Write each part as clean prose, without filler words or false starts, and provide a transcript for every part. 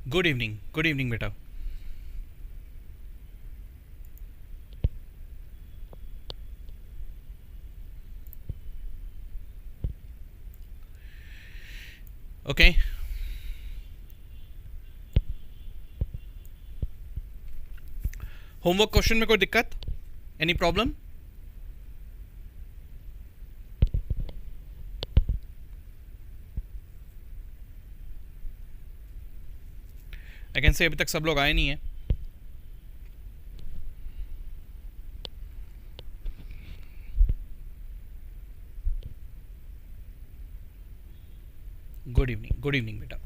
Good evening बेटा. Okay. Homework question में कोई दिक्कत? Any problem? I can say अभी तक सब लोग आए नहीं है. गुड इवनिंग बेटा.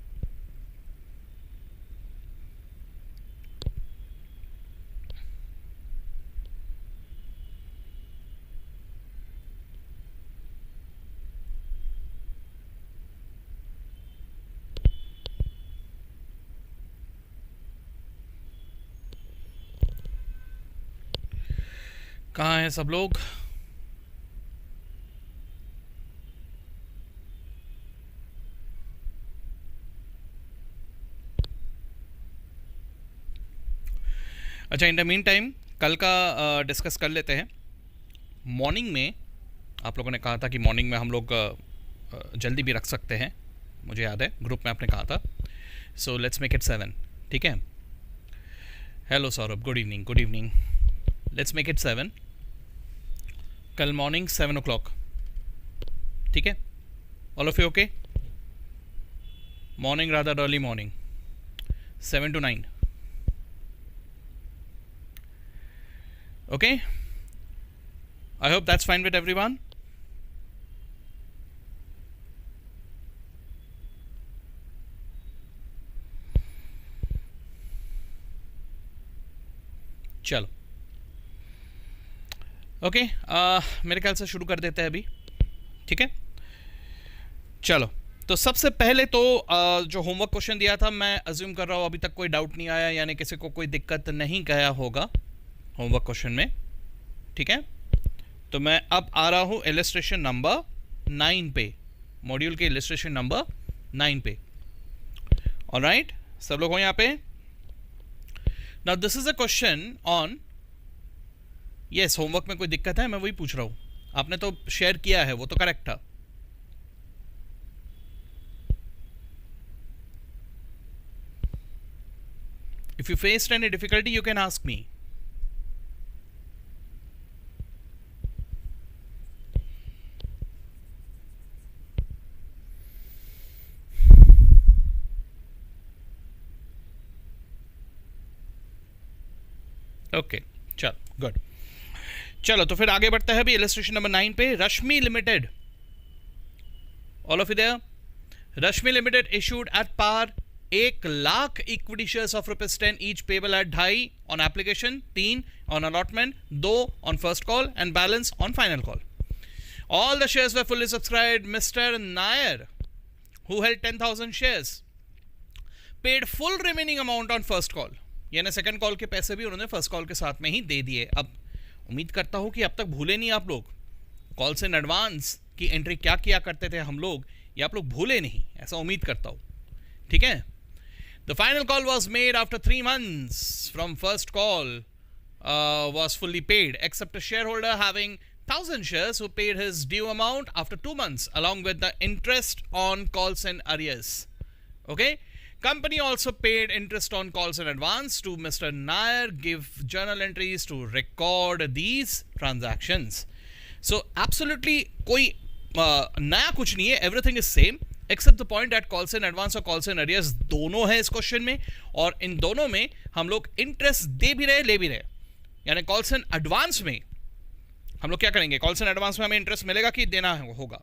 कहाँ हैं सब लोग? अच्छा, इन द मीन टाइम कल का डिस्कस कर लेते हैं. मॉर्निंग में आप लोगों ने कहा था कि मॉर्निंग में हम लोग जल्दी भी रख सकते हैं. मुझे याद है ग्रुप में आपने कहा था. So let's make it 7. ठीक है. Hello Saurabh, good evening. Let's make it 7. कल मॉर्निंग 7 o'clock. ठीक है. All of you okay? Morning rather early morning, 7 to 9. Okay, I hope that's fine with everyone. चलो ओके. मेरे ख्याल से शुरू कर देते हैं अभी. ठीक है. चलो, तो सबसे पहले तो जो होमवर्क क्वेश्चन दिया था, मैं अज्यूम कर रहा हूँ अभी तक कोई डाउट नहीं आया, यानी किसी को कोई दिक्कत नहीं गया होगा होमवर्क क्वेश्चन में. ठीक है. तो मैं अब आ रहा हूं इलस्ट्रेशन नंबर 9 पे, मॉड्यूल के इलस्ट्रेशन नंबर 9 पे. ऑलराइट, सब लोग हो यहां पे? Now this is a question on. Yes, homework में कोई दिक्कत है? मैं वही पूछ रहा हूं. आपने तो शेयर किया है, वो तो करेक्ट था. If you faced any difficulty you can ask me. Okay, चलो गुड. चलो तो फिर आगे बढ़ते हैं अभी इलस्ट्रेशन नंबर 9 पे. Rashmi limited, all of you there? Rashmi limited issued at par 1,00,000 equity shares of ₹10 each, payable at 2.5 on application, 3 on allotment, 2 on first call and balance on final call. All the shares were fully subscribed. Mr. Nair, who held 10,000 shares, paid full remaining amount on first call. यानी second call के पैसे भी उन्होंने first call के साथ में ही दे दिए. अब उम्मीद करता हूं कि अब तक भूले नहीं आप लोग कॉल्स इन एडवांस की एंट्री क्या किया करते थे हम लोग, ये आप लोग भूले नहीं, ऐसा उम्मीद करता हूं. ठीक है. The final call was made after 3 months from first call was fully paid, except a shareholder having 1,000 shares who paid his due amount after 2 months along with the interest on calls in arrears. Okay. Company also paid interest on calls in advance to Mr. Nair. Give journal entries to record these transactions. So absolutely कोई नया कुछ नहीं है. Everything is same except the point that calls in advance और calls in arrears दोनों है इस question में, और इन दोनों में हम लोग इंटरेस्ट दे भी रहे ले भी रहे. यानी कॉल्स इन एडवांस में हम लोग क्या करेंगे? कॉल्स इन एडवांस में हमें इंटरेस्ट मिलेगा कि देना होगा?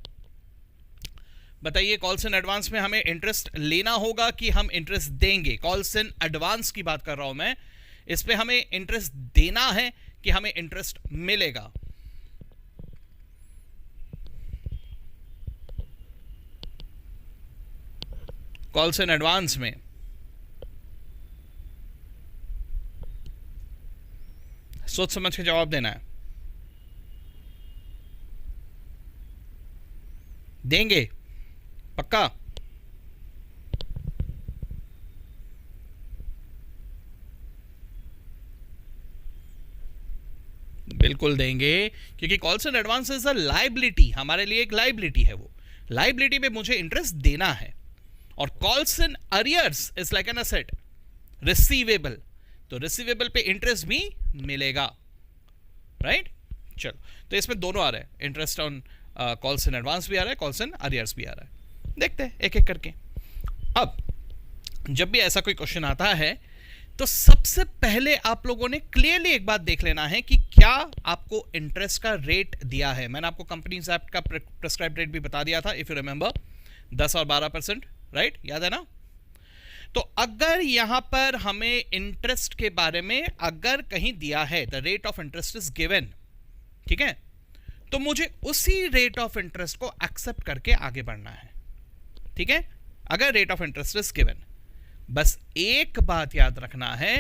बताइए. कॉल्स इन एडवांस में हमें इंटरेस्ट लेना होगा कि हम इंटरेस्ट देंगे? कॉल्स इन एडवांस की बात कर रहा हूं मैं. इस पे हमें इंटरेस्ट देना है कि हमें इंटरेस्ट मिलेगा? कॉल्स इन एडवांस में सोच समझ के जवाब देना है. देंगे? पक्का? बिल्कुल देंगे, क्योंकि calls and advance is a liability, हमारे लिए एक लाइबिलिटी है। वो लाइबिलिटी पे मुझे इंटरेस्ट देना है। और calls and arrears is like an asset, receivable, तो रिसीवेबल पे इंटरेस्ट भी मिलेगा, राइट? चलो, तो इसमें दोनों आ रहे हैं, interest on calls and advance भी आ रहा है, कॉल्स एंड अरियर्स भी आ रहा है। देखते हैं एक एक करके। अब जब भी ऐसा कोई क्वेश्चन आता है तो सबसे पहले आप लोगों ने क्लियरली एक बात देख लेना है कि क्या आपको इंटरेस्ट का रेट दिया है। मैंने आपको कंपनीज एक्ट का प्रेस्क्राइब रेट भी बता दिया था, इफ यू रिमेंबर, 10 और 12%, राइट? याद है ना? तो अगर यहां पर हमें इंटरेस्ट के बारे में अगर कहीं दिया है, the rate of interest is given, ठीक है, तो मुझे उसी रेट ऑफ इंटरेस्ट को एक्सेप्ट करके आगे बढ़ना है, ठीक है? अगर rate of interest is given, बस एक बात याद रखना है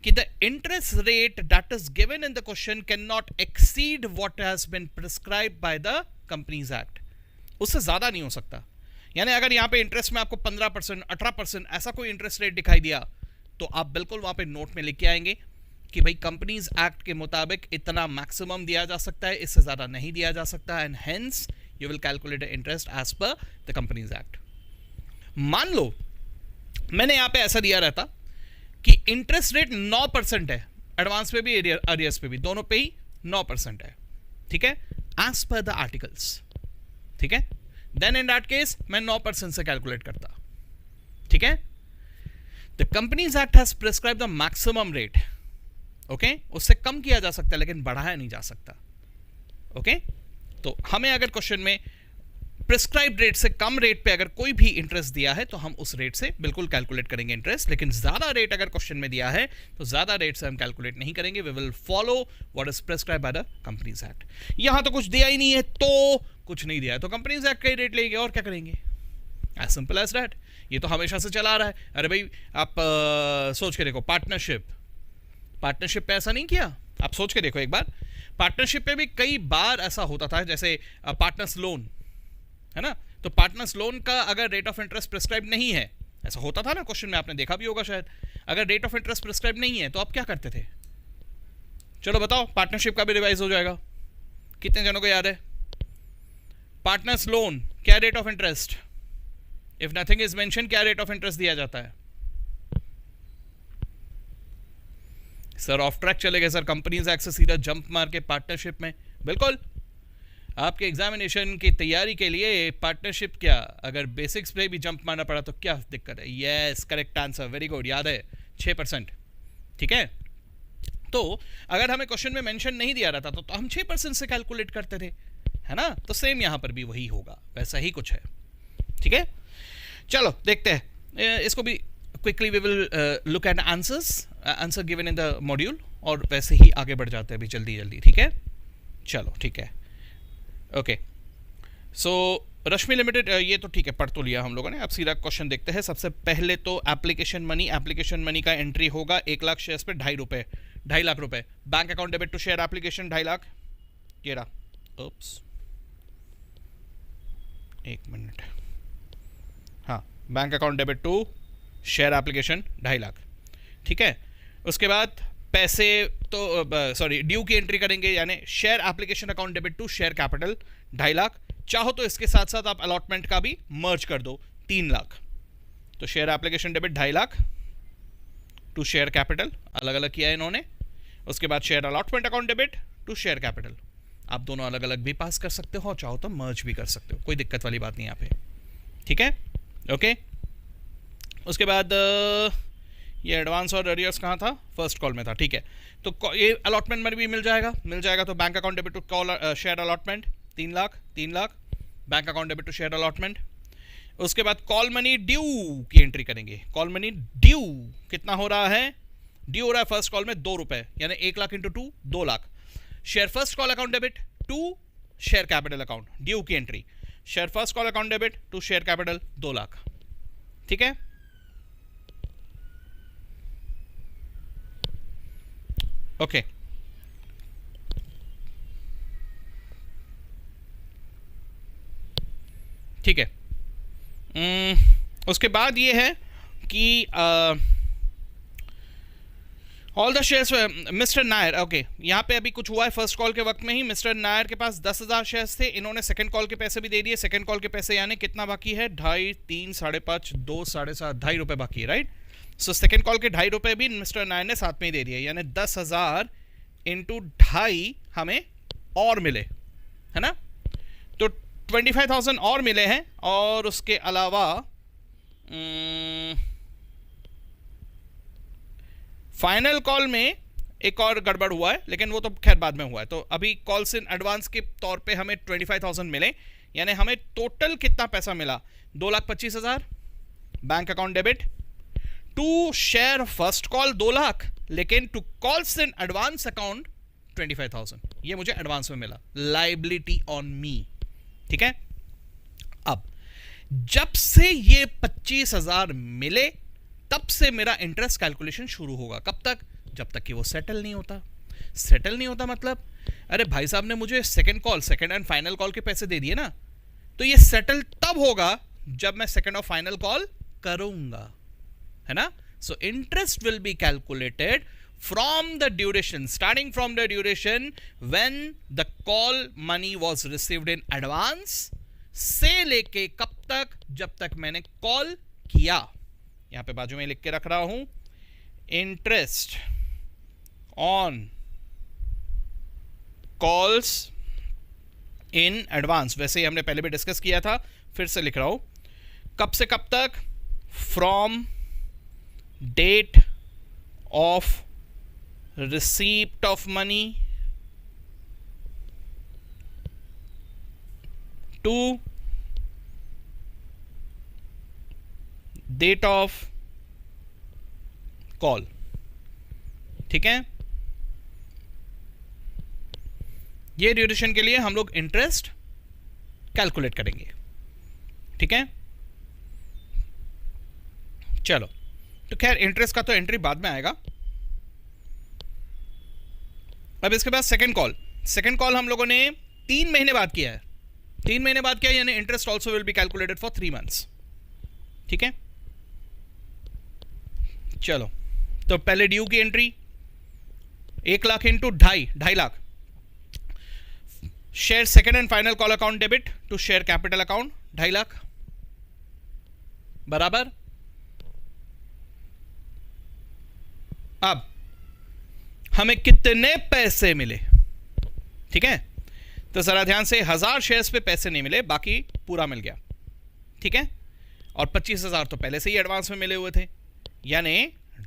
कि the interest rate that is given in the question cannot exceed what has been prescribe by the companies act. उससे ज्यादा नहीं हो सकता। यानी अगर यहां पे इंटरेस्ट में आपको 15%, 18% ऐसा कोई इंटरेस्ट रेट दिखाई दिया, तो आप बिल्कुल वहां पे नोट में लिख के आएंगे कि भाई कंपनीज एक्ट के मुताबिक इतना मैक्सिमम दिया जा सकता है, इससे ज्यादा नहीं दिया जा सकता, and hence you will calculate interest as per the companies act. मान लो मैंने यहां पे ऐसा दिया रहता कि इंटरेस्ट रेट 9% है, एडवांस पे भी अरियर्स पे भी, दोनों पे ही 9% है, ठीक है, एज पर द आर्टिकल्स, ठीक है, देन इन दैट केस मैं 9% से कैलकुलेट करता, ठीक है। The companies act has prescribe the maximum rate, okay, उससे कम किया जा सकता है लेकिन बढ़ाया नहीं जा सकता, ओके। तो हमें अगर क्वेश्चन में प्रिस्क्राइब रेट से कम रेट पे अगर कोई भी इंटरेस्ट दिया है तो हम उस रेट से बिल्कुल कैलकुलेट करेंगे इंटरेस्ट, लेकिन ज्यादा रेट अगर क्वेश्चन में दिया है तो ज्यादा रेट से हम कैलकुलेट नहीं करेंगे, we will follow what is prescribe by the companies act. यहां तो कुछ दिया ही नहीं है, तो कुछ नहीं दिया है तो कंपनीज एक्ट का ही रेट लेंगे, और क्या करेंगे, एज सिंपल एज दैट। ये तो हमेशा से चला आ रहा है। अरे भाई आप सोच के देखो, पार्टनरशिप पे ऐसा नहीं किया, आप सोच के देखो एक बार, पार्टनरशिप पे भी कई बार ऐसा होता था, जैसे पार्टनर्स लोन है ना, तो पार्टनर्स लोन का अगर रेट ऑफ इंटरेस्ट प्रिस्क्राइब नहीं है, ऐसा होता था ना क्वेश्चन में, आपने देखा भी होगा शायद, अगर रेट ऑफ इंटरेस्ट प्रिस्क्राइब नहीं है तो आप क्या करते थे? चलो बताओ, पार्टनरशिप का भी रिवाइज हो जाएगा, कितने जनों को याद है? पार्टनर्स लोन क्या rate of interest, if nothing is mention, क्या रेट ऑफ इंटरेस्ट दिया जाता है? सर ऑफ ट्रैक चले गए सर, कंपनीज एक्ट से सीधा जंप मार के पार्टनरशिप में। बिल्कुल, आपके एग्जामिनेशन की तैयारी के लिए पार्टनरशिप क्या, अगर बेसिक्स पे भी जंप मारना पड़ा तो क्या दिक्कत है? Yes, correct answer, very good, याद है 6%, ठीक है। तो अगर हमें क्वेश्चन में मेंशन नहीं दिया रहता तो हम 6% से कैलकुलेट करते थे, है ना, तो सेम यहां पर भी वही होगा, वैसा ही कुछ है, ठीक है। चलो देखते हैं इसको भी quickly, we will look at answer given in the module, और वैसे ही आगे बढ़ जाते हैं अभी जल्दी जल्दी, ठीक है। चलो ठीक है, ओके। सो रश्मि लिमिटेड, ये तो ठीक है, पढ़ तो लिया हम लोगों ने। अब सीधा क्वेश्चन देखते हैं। सबसे पहले तो एप्लीकेशन मनी का एंट्री होगा 1 लाख शेयर्स पे 2.5 लाख रुपए। Bank account debit to share application 2.5 lakh, ये रहा, ओप्स 1 मिनट, हाँ, bank account debit to share application 2.5 lakh, ठीक है। उसके बाद पैसे तो सॉरी ड्यू की एंट्री करेंगे, यानी share application account debit to share capital 2.5 lakh. चाहो तो इसके साथ साथ आप अलॉटमेंट का भी मर्ज कर दो 3 लाख। तो share application debit 2.5 lakh to share capital, अलग अलग किया है इन्होंने। उसके बाद share allotment account debit to share capital, आप दोनों अलग अलग भी पास कर सकते हो, चाहो तो मर्ज भी कर सकते हो, कोई दिक्कत वाली बात नहीं यहाँ पे, ठीक है, ओके। उसके बाद ये एडवांस और अरियर्स कहाँ था? फर्स्ट कॉल में था, ठीक है। तो ये अलॉटमेंट में भी मिल जाएगा। तो bank account debit to call share allotment 3 lakh, bank account debit to share allotment. उसके बाद कॉल मनी ड्यू की एंट्री करेंगे। कॉल मनी ड्यू कितना हो रहा है? ड्यू हो रहा है फर्स्ट कॉल में 2 रुपए, यानी 1 lakh into 2, 2 lakh. Share first call account debit to share capital account, due की entry, share first call account debit to share capital 2 lakh, ठीक है। ओके, ठीक है। उसके बाद ये है कि all the shares mister Nair, okay यहाँ पे अभी कुछ हुआ है फर्स्ट कॉल के वक्त में ही। मिस्टर नायर के पास 10,000 शेयर्स थे, इन्होंने सेकंड कॉल के पैसे भी दे दिए। सेकंड कॉल के पैसे यानी कितना बाकी है, 2.5, 3, 5.5, 2, 7.5, ₹2.5 बाकी है, राइट। सो सेकंड कॉल के ₹2.5 भी मिस्टर नायर ने साथ में ही दे दिए, यानी 10,000 इंटू 2.5 हमें और मिले, है ना। तो 25,000 और मिले हैं। और उसके अलावा फाइनल कॉल में एक और गड़बड़ हुआ है, लेकिन वो तो खैर बाद में हुआ है। तो अभी कॉल्स इन एडवांस के तौर पे हमें 25,000 मिले, यानी हमें टोटल कितना पैसा मिला, 2,25,000 bank account debit. To share first call 2 lakh, लेकिन to calls in advance account 25,000, ये मुझे एडवांस में मिला, लाइबिलिटी ऑन मी, ठीक है। अब जब से ये 25,000 मिले तब से मेरा इंटरेस्ट कैलकुलेशन शुरू होगा। कब तक, जब तक कि वो सेटल नहीं होता। सेटल नहीं होता मतलब, अरे भाई साहब ने मुझे second call, second and final call के पैसे दे दिए ना, तो ये सेटल तब होगा जब मैं सेकंड और फाइनल कॉल करूंगा, है ना। So interest will be calculated from the duration, starting from the duration when the call money was received in advance, से लेके कब तक, जब तक मैंने कॉल किया। यहां पे बाजू में लिख के रख रहा हूं, interest on calls in advance. वैसे ही हमने पहले भी डिस्कस किया था, फिर से लिख रहा हूं, कब से कब तक, from date of receipt of money to date of call, ठीक है। ये ड्यूरेशन के लिए हम लोग इंटरेस्ट कैलकुलेट करेंगे, ठीक है। चलो, तो खैर इंटरेस्ट का तो एंट्री बाद में आएगा। अब इसके बाद सेकंड कॉल। सेकंड कॉल हम लोगों ने 3 महीने बाद किया है, 3 महीने बाद किया, यानी interest also will be calculated for 3 months, ठीक है। चलो, तो पहले ड्यू की entry 1 lakh into 2.5 lakh. Share second and final call account debit to share capital account 2.5 lakh बराबर। अब हमें कितने पैसे मिले, ठीक है। तो जरा ध्यान से, 1000 शेयर्स पे पैसे नहीं मिले, बाकी पूरा मिल गया, ठीक है। और 25,000 तो पहले से ही एडवांस में मिले हुए थे, यानी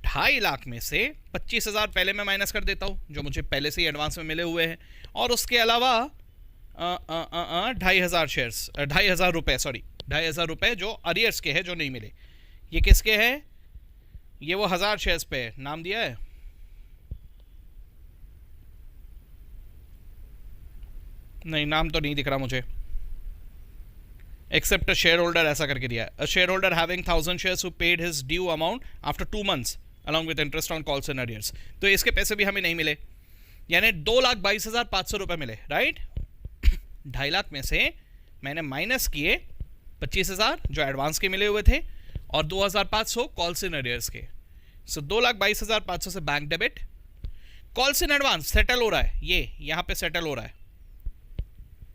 2.5 लाख में से 25,000 पहले मैं माइनस कर देता हूं, जो मुझे पहले से ही एडवांस में मिले हुए हैं। और उसके अलावा 2,500 शेयर्स, 2,500 रुपए, सॉरी 2,500 रुपए जो अरियर्स के हैं, जो नहीं मिले। ये किसके हैं, ये वो 1000 शेयर्स पे नाम दिया है, नहीं नाम तो नहीं दिख रहा मुझे, एक्सेप्ट अ शेयर होल्डर ऐसा करके दिया है। A share holder having 1000 shares who paid his due amount after 2 months along with interest on calls and arrears. तो इसके पैसे भी हमें नहीं मिले, यानी 2,22,500 रुपए मिले, राइट। 2.5 लाख में से मैंने माइनस किए 25,000 जो एडवांस के मिले हुए थे, और 2,500 कॉल्स इन अरियर्स के। सो 2,22,500 से bank debit. Calls in advance settle हो रहा है, ये यहां पे सेटल हो रहा है,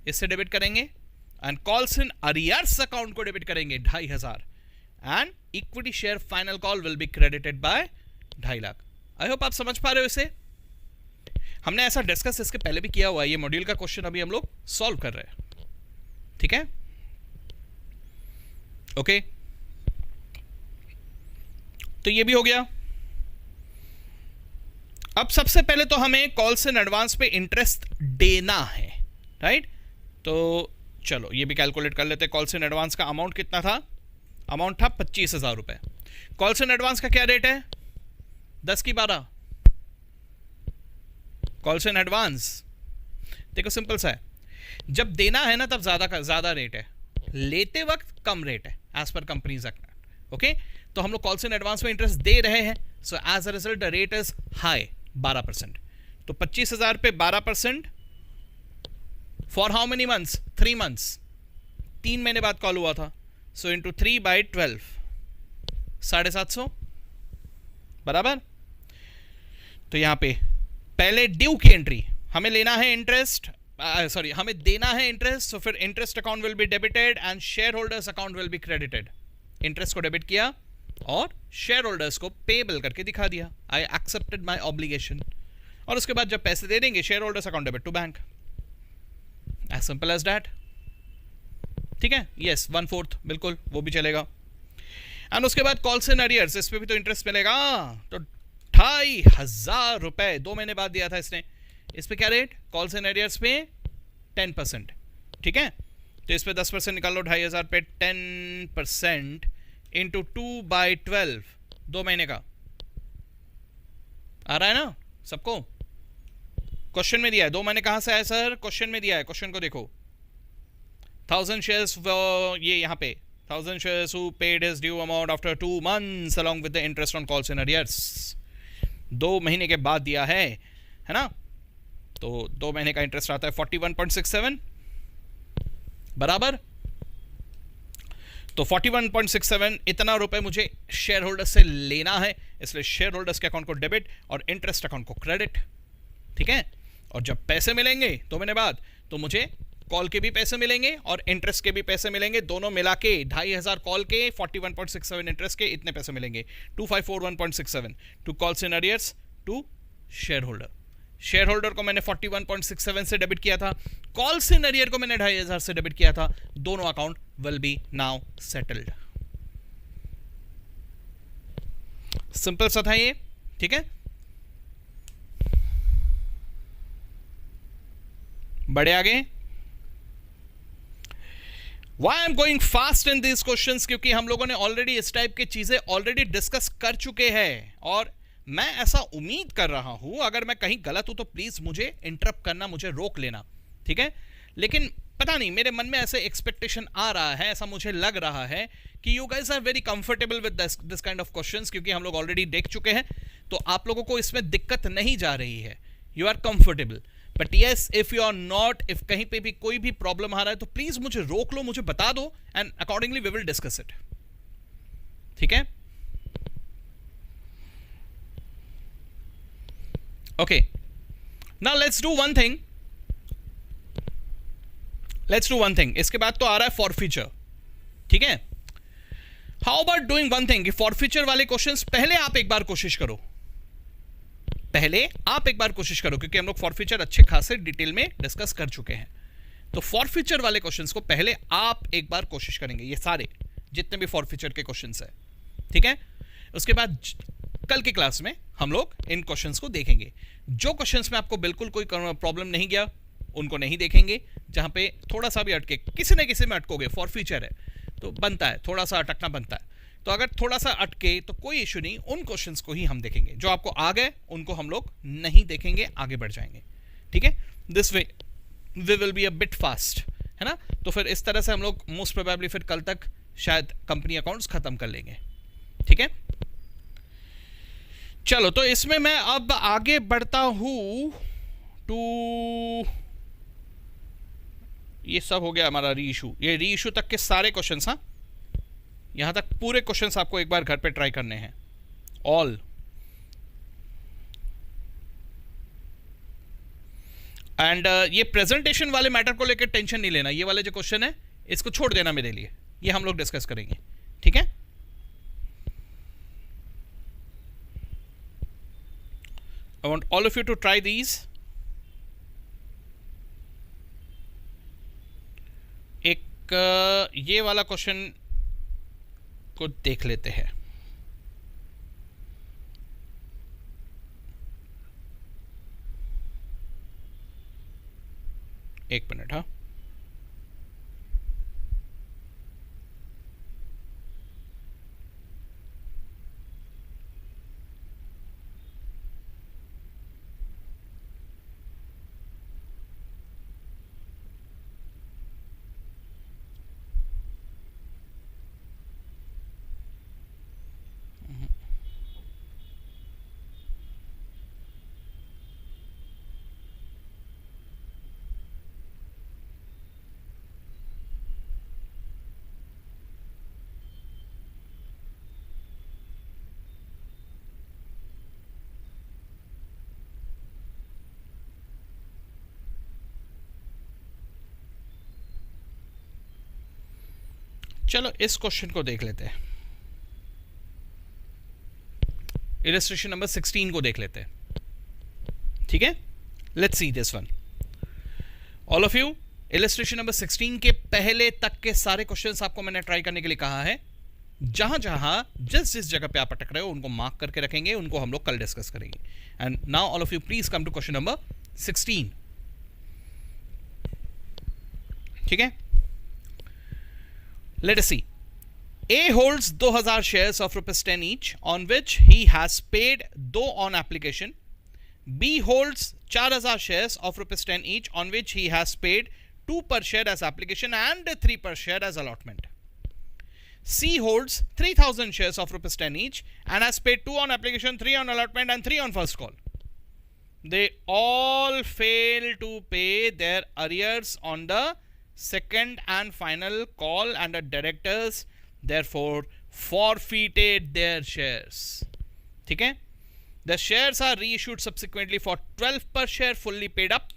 इससे डेबिट करेंगे। And calls in arrears account को डेबिट करेंगे 2,500, and equity share final call will be credited bye 2.5 lakh. I hope आप समझ पा रहे हो इसे। हमने ऐसा डिस्कस इसके पहले भी किया हुआ है, ये मॉड्यूल का क्वेश्चन अभी हम लोग सॉल्व कर रहे हैं, ठीक है। ओके, तो ये भी हो गया। अब सबसे पहले तो हमें कॉल्स इन एडवांस पे इंटरेस्ट देना है, राइट। तो चलो ये भी कैलकुलेट कर लेते हैं। कॉल्स इन एडवांस का अमाउंट कितना था, अमाउंट था 25,000 रुपए। कॉल्स इन एडवांस का क्या रेट है, 10 की 12। कॉल्स इन एडवांस देखो सिंपल सा है, जब देना है ना तब ज्यादा रेट है, लेते वक्त कम रेट है as per companies act, okay. तो हम लोग कॉल्स इन एडवांस में इंटरेस्ट दे रहे हैं, so as a result the rate is high, 12%। तो 25,000 पे 12% for how many months, 3 months, 3 महीने बाद कॉल हुआ था। सो इंटू 3/12, 750 बराबर। तो यहां पे पहले ड्यू की एंट्री, हमें लेना है इंटरेस्ट, सॉरी हमें देना है इंटरेस्ट, तो फिर interest account will be debited and share holders account will be credited. Interest को डेबिट किया और शेयर होल्डर्स को पेबल करके दिखा दिया, आई एक्सेप्टेड माई ऑब्लिगेशन। और उसके बाद जब पैसे दे देंगे share holders account debit to bank, as simple as that. ठीक है, यस 1/4 बिल्कुल वो भी चलेगा। एंड उसके बाद कॉल्स एंड अरियर्स, इस पे भी तो इंटरेस्ट मिलेगा, तो 2500 रुपए 2 महीने बाद दिया था इसने। इस पे क्या रेट, कॉल्स एंड एरियर्स पे 10%। ठीक है, तो इस पे 10% निकाल लो, 2500 पे 10% इंटू 2/12, 2 महीने का आ रहा है ना सबको। क्वेश्चन में दिया है 2 महीने, कहां से आया सर, क्वेश्चन में दिया है, क्वेश्चन को देखो। 1000 shares, ये यहाँ पे 1000 shares who paid his due amount after 2 months along with the interest on calls and arrears, 2 महीने के बाद दिया है ना। तो 2 महीने का इंटरेस्ट आता है 41.67 बराबर। तो 41.67 इतना रुपए मुझे शेयर होल्डर्स से लेना है, इसलिए शेयर होल्डर्स के अकाउंट को डेबिट और इंटरेस्ट अकाउंट को क्रेडिट। ठीक है, और जब पैसे मिलेंगे 2 महीने बाद, तो मुझे कॉल के भी पैसे मिलेंगे और इंटरेस्ट के भी पैसे मिलेंगे, दोनों मिला के 2500 कॉल के, 41.67 इंटरेस्ट के, इतने पैसे मिलेंगे 2541.67 to calls in arrears to share holder. Share holder को मैंने 41.67 से डेबिट किया था, कॉल्स इन अरियर को मैंने 2500 से डेबिट किया था, दोनों account will B now settled. Simple सा था ये। ठीक है, बढ़े आगे। Why I'm going fast in these questions, क्योंकि हम लोगों ने ऑलरेडी इस टाइप की चीजें ऑलरेडी डिस्कस कर चुके हैं, और मैं ऐसा उम्मीद कर रहा हूं, अगर मैं कहीं गलत हूं तो प्लीज मुझे इंटरप्ट करना, मुझे रोक लेना। ठीक है, लेकिन पता नहीं मेरे मन में ऐसे एक्सपेक्टेशन आ रहा है, ऐसा मुझे लग रहा है कि you guys are very comfortable with this kind of questions, क्योंकि हम लोग ऑलरेडी देख चुके हैं, तो आप लोगों को इसमें दिक्कत नहीं जा रही है, you are comfortable. But yes, if you are not, if कहीं पे भी कोई भी प्रॉब्लम आ रहा है तो प्लीज मुझे रोक लो, मुझे बता दो, and accordingly we will discuss it. ठीक है, okay, now let's do one thing, इसके बाद तो आ रहा है फॉरफीचर। ठीक है, how about doing one thing, forfeiture वाले क्वेश्चंस पहले आप एक बार कोशिश करो, क्योंकि हम लोग फॉरफीचर अच्छे खासे डिटेल में डिस्कस कर चुके हैं। तो फॉरफीचर वाले क्वेश्चंस को पहले आप एक बार कोशिश करेंगे, ये सारे जितने भी फॉरफीचर के क्वेश्चंस है। ठीक है, उसके बाद कल की क्लास में हम लोग इन क्वेश्चंस को देखेंगे। जो क्वेश्चंस में आपको बिल्कुल कोई प्रॉब्लम नहीं गया उनको नहीं देखेंगे, जहां पे थोड़ा सा भी अटके, किसी न किसी में अटकोगे, फॉरफीचर है तो बनता है, थोड़ा सा अटकना बनता है, तो अगर थोड़ा सा अटके तो कोई इशू नहीं, उन क्वेश्चंस को ही हम देखेंगे, जो आपको आ गए उनको हम लोग नहीं देखेंगे, आगे बढ़ जाएंगे। ठीक है, this way we will be a bit fast, है ना। तो फिर इस तरह से हम लोग मोस्ट प्रोबेबली फिर कल तक शायद कंपनी अकाउंट्स खत्म कर लेंगे। ठीक है, चलो, तो इसमें मैं अब आगे बढ़ता हूं टू, ये सब हो गया हमारा री इशू, ये री इशू तक के सारे क्वेश्चंस, हाँ, यहां तक पूरे क्वेश्चंस आपको एक बार घर पे ट्राई करने हैं, ऑल। एंड ये प्रेजेंटेशन वाले मैटर को लेकर टेंशन नहीं लेना, ये वाले जो क्वेश्चन है इसको छोड़ देना मेरे लिए, ये हम लोग डिस्कस करेंगे। ठीक है, I want all of you to try these. एक ये वाला क्वेश्चन को देख लेते हैं। एक मिनट, हाँ, चलो इस क्वेश्चन को देख लेते हैं, इलस्ट्रेशन नंबर 16 को देख लेते हैं, ठीक है। Let's see this one all of you. Illustration number 16 के पहले तक के सारे क्वेश्चंस आपको मैंने ट्राई करने के लिए कहा है। जहां जहां जिस जिस जगह पे आप अटक रहे हो उनको मार्क करके रखेंगे, उनको हम लोग कल डिस्कस करेंगे। And now all of you please come to question number 16, ठीक है। Let us see. A holds 2000 shares of ₹10 each on which he has paid 2 on application. B holds 4000 shares of ₹10 each on which he has paid 2 per share as application and 3 per share as allotment. C holds 3000 shares of ₹10 each and has paid 2 on application, 3 on allotment and 3 on first call. They all fail to pay their arrears on the second and final call and the directors therefore forfeited their shares. ठीक है। The shares are reissued subsequently for 12 per share fully paid up.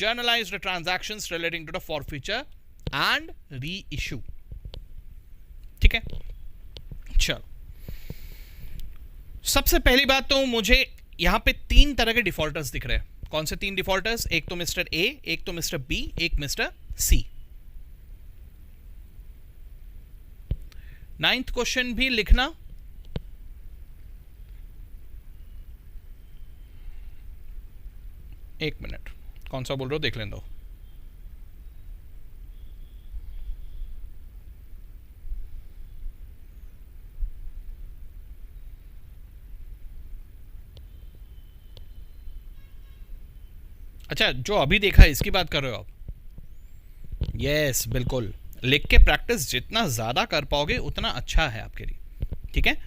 Journalized the transactions relating to the forfeiture and reissue. ठीक है। चलो सबसे पहली बात तो मुझे यहां पे 3 तरह के डिफॉल्टर्स दिख रहे हैं। कौन से 3 डिफॉल्टर्स? एक तो मिस्टर ए, एक तो मिस्टर बी, एक मिस्टर सी। 9th क्वेश्चन भी लिखना। एक मिनट, कौन सा बोल रहे हो देख लें दो। अच्छा, जो अभी देखा है इसकी बात कर रहे हो आप? यस, बिल्कुल। लिख के प्रैक्टिस जितना ज़्यादा कर पाओगे उतना अच्छा है आपके लिए, ठीक है।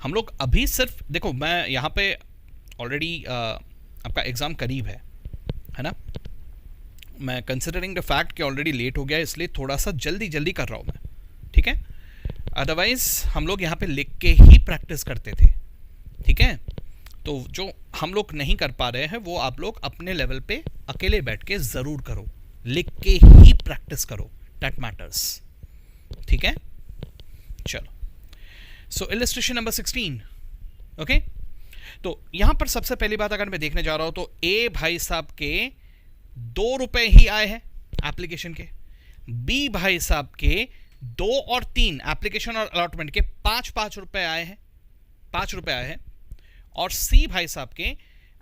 हम लोग अभी सिर्फ देखो, मैं यहाँ पे ऑलरेडी आपका एग्ज़ाम करीब है ना। मैं कंसिडरिंग द फैक्ट कि ऑलरेडी लेट हो गया इसलिए थोड़ा सा जल्दी जल्दी कर रहा हूँ मैं, ठीक है। अदरवाइज़ हम लोग यहाँ पे लिख के ही प्रैक्टिस करते थे, ठीक है। तो जो हम लोग नहीं कर पा रहे हैं वो आप लोग अपने लेवल पे अकेले बैठ के ज़रूर करो, लिख के ही प्रैक्टिस करो, that matters, ठीक है। चलो, सो इलस्ट्रेशन नंबर 16, ओके। तो यहां पर सबसे पहली बात अगर मैं देखने जा रहा हूं तो ए भाई साहब के 2 रुपए ही आए हैं एप्लीकेशन के, बी भाई साहब के 2 और 3 एप्लीकेशन और अलॉटमेंट के 5-5 रुपए आए हैं, 5 रुपए आए हैं, और सी भाई साहब के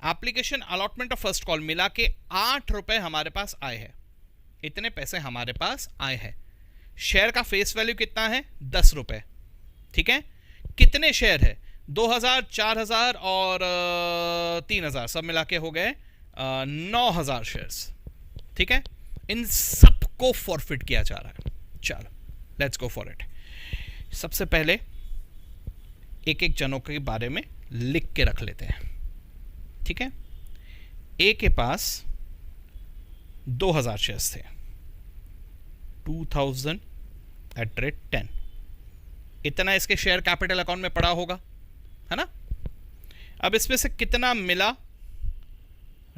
एप्लीकेशन, अलॉटमेंट और फर्स्ट कॉल मिला के 8 रुपए हमारे पास आए हैं। इतने पैसे हमारे पास आए हैं। शेयर का फेस वैल्यू कितना है? 10 रुपए, ठीक है। कितने शेयर है? 2000, 4000 और 3000 सब मिला के हो गए 9000 शेयर्स, ठीक है। इन सबको फॉरफिट किया जा रहा है। चलो लेट्स गो फॉर इट। सबसे पहले एक एक जनों के बारे में लिख के रख लेते हैं, ठीक है। ए के पास 2000 शेयर्स थे, 2000/10, इतना इसके शेयर कैपिटल अकाउंट में पड़ा होगा, है ना। अब इसमें से कितना मिला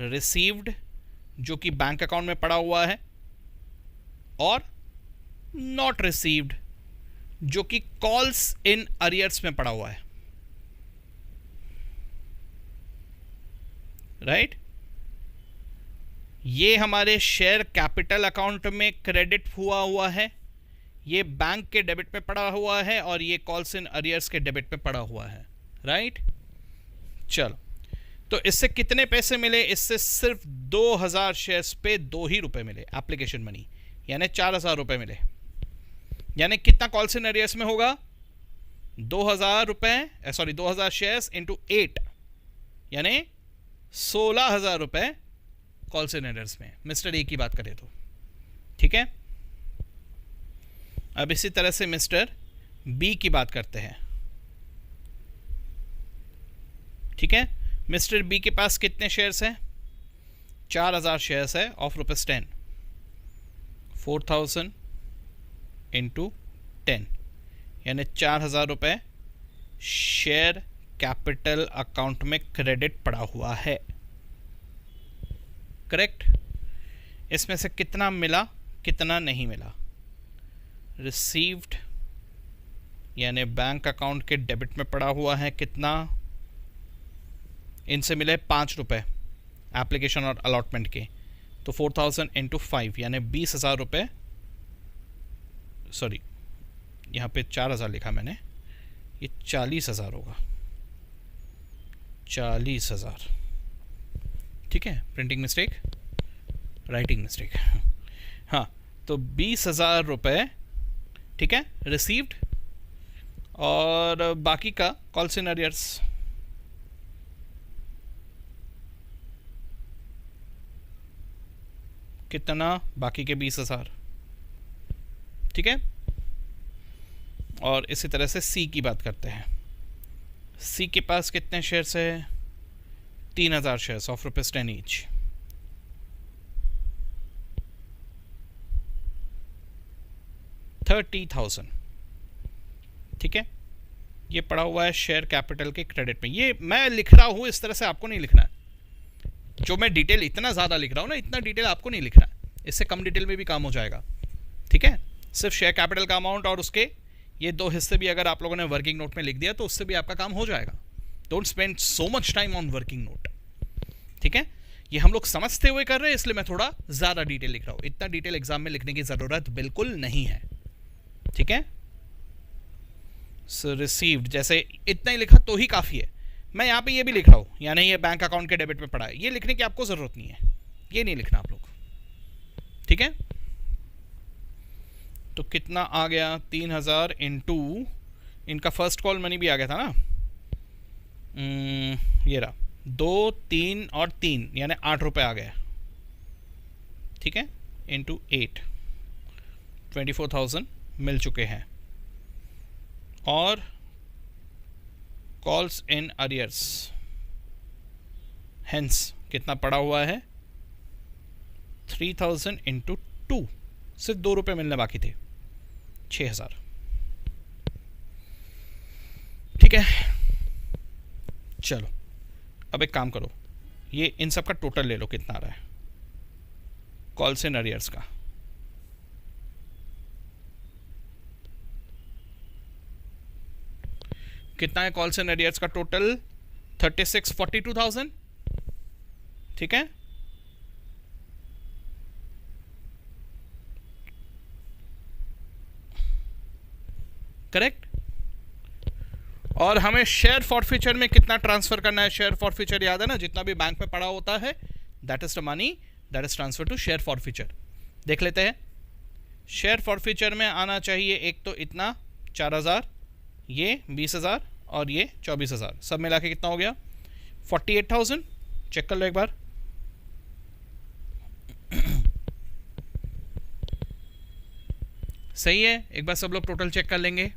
रिसीव्ड, जो कि बैंक अकाउंट में पड़ा हुआ है, और नॉट रिसीव्ड, जो कि कॉल्स इन अरियर्स में पड़ा हुआ है, राइट। ये हमारे शेयर कैपिटल अकाउंट में क्रेडिट हुआ है, ये बैंक के डेबिट में पड़ा हुआ है, और ये कॉल्स इन अरियर्स के डेबिट में पड़ा हुआ है, राइट। चलो, तो इससे कितने पैसे मिले? इससे सिर्फ 2000 शेयर्स पे 2 ही रुपए मिले एप्लीकेशन मनी, यानी 4000 रुपए मिले। यानी कितना कॉल्स इन अरियर्स में होगा? 2000 रुपए, सॉरी 2000 शेयर्स इंटू 8, यानी 16000 रुपए कॉल्स इन अरियर्स में, मिस्टर ए की बात करें तो, ठीक है। अब इसी तरह से मिस्टर बी की बात करते हैं, ठीक है। मिस्टर बी के पास कितने शेयर्स हैं? 4000 शेयर्स है ऑफ ₹10, 4000 इंटू 10, यानी 4000 रुपए शेयर कैपिटल अकाउंट में क्रेडिट पड़ा हुआ है, करेक्ट। इसमें से कितना मिला, कितना नहीं मिला? रिसीव्ड यानी बैंक अकाउंट के डेबिट में पड़ा हुआ है कितना, इनसे मिले 5 रुपये एप्लीकेशन और अलॉटमेंट के, तो 4000 इंटू 5 यानी 20,000 रुपये, सॉरी यहाँ पे 4000 लिखा मैंने, ये 40,000 होगा, 40,000, ठीक है, प्रिंटिंग मिस्टेक, राइटिंग मिस्टेक, हाँ, तो 20,000 रुपये, ठीक है, रिसीव्ड, और बाकी का कॉल्स इन अरियर्स, कितना, बाकी के 20,000, ठीक है। और इसी तरह से सी की बात करते हैं। सी के पास कितने शेयर्स है, 3,000 शेयर्स ऑफ ₹10 ईच, $30,000, ठीक है। ये पड़ा हुआ है शेयर कैपिटल के क्रेडिट में। ये मैं लिख रहा हूं इस तरह से, आपको नहीं लिखना है। जो मैं डिटेल इतना ज़्यादा लिख रहा हूं ना, इतना डिटेल आपको नहीं लिखना है, इससे कम डिटेल में भी काम हो जाएगा, ठीक है। सिर्फ शेयर कैपिटल का अमाउंट और उसके ये 2 हिस्से भी अगर आप लोगों ने वर्किंग नोट में लिख दिया तो उससे भी आपका काम हो जाएगा। Don't spend so much time on working note, ठीक है। ये हम लोग समझते हुए कर रहे हैं, इसलिए मैं थोड़ा ज़्यादा डिटेल लिख रहा हूँ। इतना डिटेल एग्जाम में लिखने की ज़रूरत बिल्कुल नहीं है, ठीक है। सो रिसीव्ड, जैसे इतना ही लिखा तो ही काफ़ी है। मैं यहाँ पे ये भी लिख रहा हूँ, यानी ये बैंक अकाउंट के डेबिट में पड़ा है, ये लिखने की आपको ज़रूरत नहीं है, ये नहीं लिखना आप लोग, ठीक है। तो कितना आ गया, 3,000 इंटू, इनका फर्स्ट कॉल मनी भी आ गया था ना, ये रहा, 2, 3 और 3 यानी 8 रुपये आ गया, ठीक है, इंटू 8, 24,000 मिल चुके हैं। और कॉल्स इन अरियर्स, हेंस कितना पड़ा हुआ है, 3,000 इंटू 2, सिर्फ 2 रुपये मिलने बाकी थे, 6,000, ठीक है। चलो अब एक काम करो, ये इन सब का टोटल ले लो, कितना आ रहा है कॉल्स इन अरियर्स का, कितना है कॉल्स इन अरियर्स का टोटल, 42,000, ठीक है। करेक्ट। और हमें शेयर फॉरफीचर में कितना ट्रांसफर करना है, शेयर फॉरफीचर याद है ना, जितना भी बैंक में पड़ा होता है that is the money that is transfer to share forfeiture. देख लेते हैं, शेयर फॉरफीचर में आना चाहिए एक तो इतना 4,000, ये 20,000 और ये 24,000, सब मिला के कितना हो गया 48,000। चेक कर लो एक बार, सही है। एक बार सब लोग टोटल चेक कर लेंगे।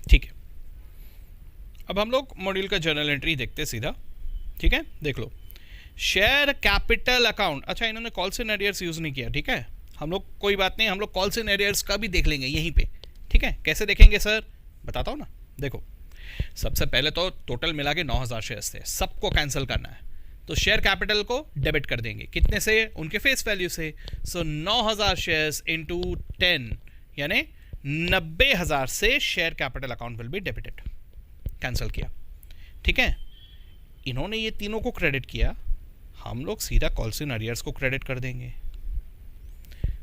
ठीक है, अब हम लोग मॉड्यूल का जर्नल एंट्री देखते सीधा, ठीक है। देख लो, शेयर कैपिटल अकाउंट, अच्छा इन्होंने कॉल्स इन अरियर्स यूज नहीं किया, ठीक है। हम लोग कोई बात नहीं, हम लोग कॉल्स इन अरियर्स का भी देख लेंगे यहीं पे, ठीक है। कैसे देखेंगे सर, बताता हूँ ना। देखो, सबसे पहले तो टोटल मिला के 9,000 शेयर्स थे, सबको कैंसिल करना है, तो शेयर कैपिटल को डेबिट कर देंगे, कितने से, उनके फेस वैल्यू से। सो 9,000 शेयर्स इंटू 10 यानी 90,000 से share capital account will be debited, cancel किया, ठीक है। इन्होंने ये तीनों को क्रेडिट किया, हम लोग सीधा कॉल्स इन अरियर्स को क्रेडिट कर देंगे।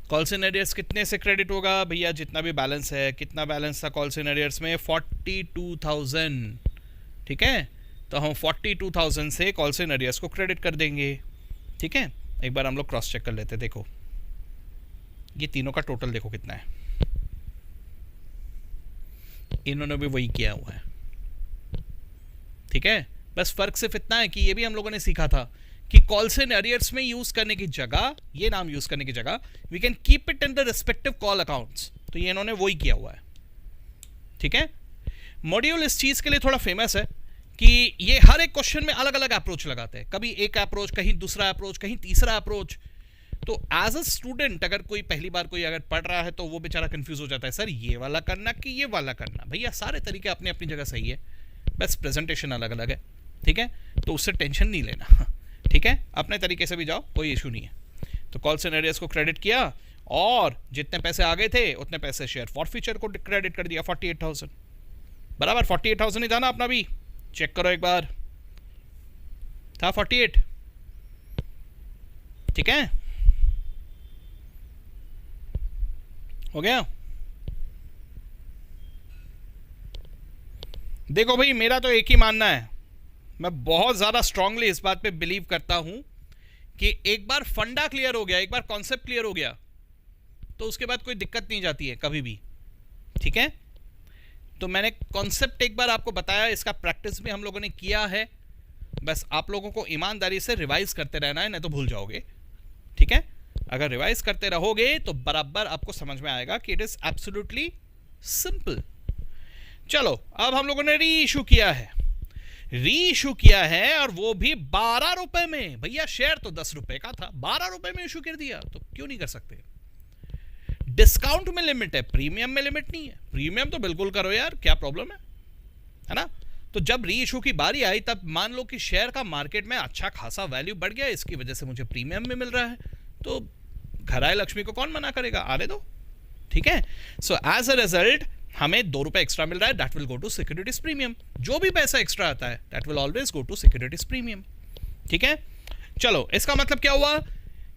कॉल्स इन अरियर्स कितने से क्रेडिट होगा भैया, जितना भी बैलेंस है, कितना बैलेंस था कॉल्स इन अरियर्स में 42,000, ठीक है। तो हम 42,000 से कॉल्स इन अरियर्स को क्रेडिट कर देंगे, ठीक है। एक बार हम लोग क्रॉस चेक कर लेते, देखो ये तीनों का टोटल देखो कितना है, इन्होंने भी वही किया हुआ है, ठीक है। बस फर्क सिर्फ इतना है कि ये भी हम लोगों ने सीखा था कि कॉल्स इन अरियर्स में यूज करने की जगह, ये नाम यूज करने की जगह we can keep it in the respective call accounts, तो ये इन्होंने वही किया हुआ है, ठीक है। मॉड्यूल इस चीज के लिए थोड़ा फेमस है कि ये हर एक क्वेश्चन में अलग अलग अप्रोच लगाते हैं, कभी एक अप्रोच, कहीं दूसरा अप्रोच, कहीं तीसरा अप्रोच। तो एज अ स्टूडेंट अगर कोई पहली बार कोई अगर पढ़ रहा है तो वो बेचारा कंफ्यूज हो जाता है, सर ये वाला करना कि ये वाला करना। भैया सारे तरीके अपनी अपनी जगह सही है, बस प्रेजेंटेशन अलग अलग है, ठीक है? तो उससे टेंशन नहीं लेना, ठीक है? अपने तरीके से भी जाओ, कोई इशू नहीं है। तो कॉल सिनेरियोस को क्रेडिट किया और जितने पैसे आ गए थे उतने पैसे शेयर फॉर फ्यूचर को क्रेडिट कर दिया 48,000 बराबर। 48,000 ही था ना अपना भी, चेक करो एक बार, था 48, ठीक है? हो गया? देखो भाई मेरा तो एक ही मानना है, मैं बहुत ज़्यादा स्ट्रांगली इस बात पे बिलीव करता हूं कि एक बार फंडा क्लियर हो गया, एक बार कॉन्सेप्ट क्लियर हो गया, तो उसके बाद कोई दिक्कत नहीं जाती है कभी भी, ठीक है? तो मैंने कॉन्सेप्ट एक बार आपको बताया, इसका प्रैक्टिस भी हम लोगों ने किया है, बस आप लोगों को ईमानदारी से रिवाइज करते रहना है, नहीं तो भूल जाओगे, ठीक है? अगर रिवाइज करते रहोगे तो बराबर आपको समझ में आएगा कि इट इज एब्सोल्युटली सिंपल। चलो अब हम लोगों ने री इशू किया है, और वो भी 12 रुपए में। भैया शेयर तो 10 रुपए का था, 12 रुपए में इशू कर दिया, तो क्यों नहीं कर सकते? डिस्काउंट में लिमिट है, प्रीमियम में लिमिट नहीं है। प्रीमियम तो बिल्कुल करो यार, क्या प्रॉब्लम है ना? तो जब री इशू की बारी आई तब मान लो कि शेयर का मार्केट में अच्छा खासा वैल्यू बढ़ गया, इसकी वजह से मुझे प्रीमियम में मिल रहा है, तो घर आए लक्ष्मी को कौन मना करेगा, आने दो, ठीक है? सो एज अ रिजल्ट हमें 2 रुपए एक्स्ट्रा मिल रहा है, that will go to securities premium. जो भी पैसा एक्स्ट्रा आता है that will always go to securities premium, ठीक है? चलो इसका मतलब क्या हुआ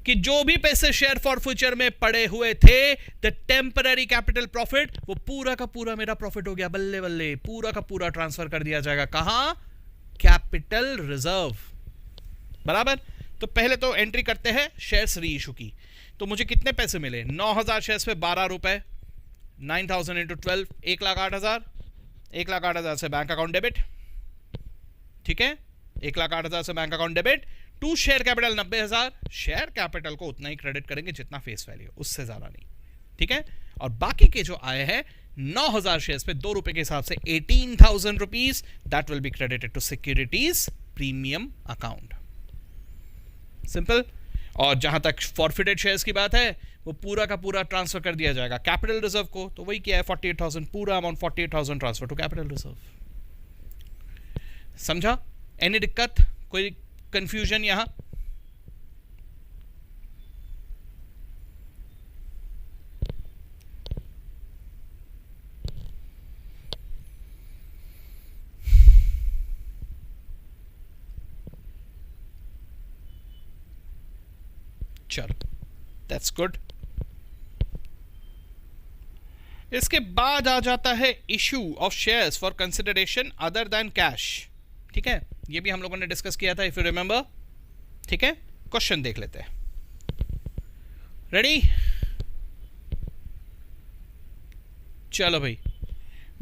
कि जो भी पैसे शेयर फॉर फ्यूचर में पड़े हुए थे, द टेम्पररी कैपिटल प्रॉफिट, वो पूरा का पूरा मेरा प्रॉफिट हो गया, बल्ले बल्ले, पूरा का पूरा ट्रांसफर कर दिया जाएगा कहां? कैपिटल रिजर्व, बराबर। तो पहले तो एंट्री करते हैं शेयर्स री इशू की। तो मुझे कितने पैसे मिले? 9,000 शेयर्स पे 12 रुपए, 9,000 इंटू 12, 1,08,000। 1,08,000 से बैंक अकाउंट डेबिट, ठीक है? 1,08,000 से bank account debit to share capital 90,000। Share capital को उतना ही क्रेडिट करेंगे जितना फेस वैल्यू, उससे ज्यादा नहीं, ठीक है? और बाकी के जो आए हैं 9,000 शेयर्स पे 2 रुपए के हिसाब से 18,000 rupees, that will be credited to securities premium account. Simple. और जहां तक फॉरफिटेड शेयर्स की बात है, वो पूरा का पूरा ट्रांसफर कर दिया जाएगा कैपिटल रिजर्व को। तो वही क्या है, 48,000, पूरा amount 48,000 transfer to capital reserve. समझा? एनी दिक्कत, कोई कंफ्यूजन यहां? चलो दैट्स गुड। इसके बाद आ जाता है issue of shares for consideration other than cash, ठीक है? ये भी हम लोगों ने डिस्कस किया था इफ यू रिमेंबर, ठीक है? क्वेश्चन देख लेते हैं, रेडी? चलो भाई,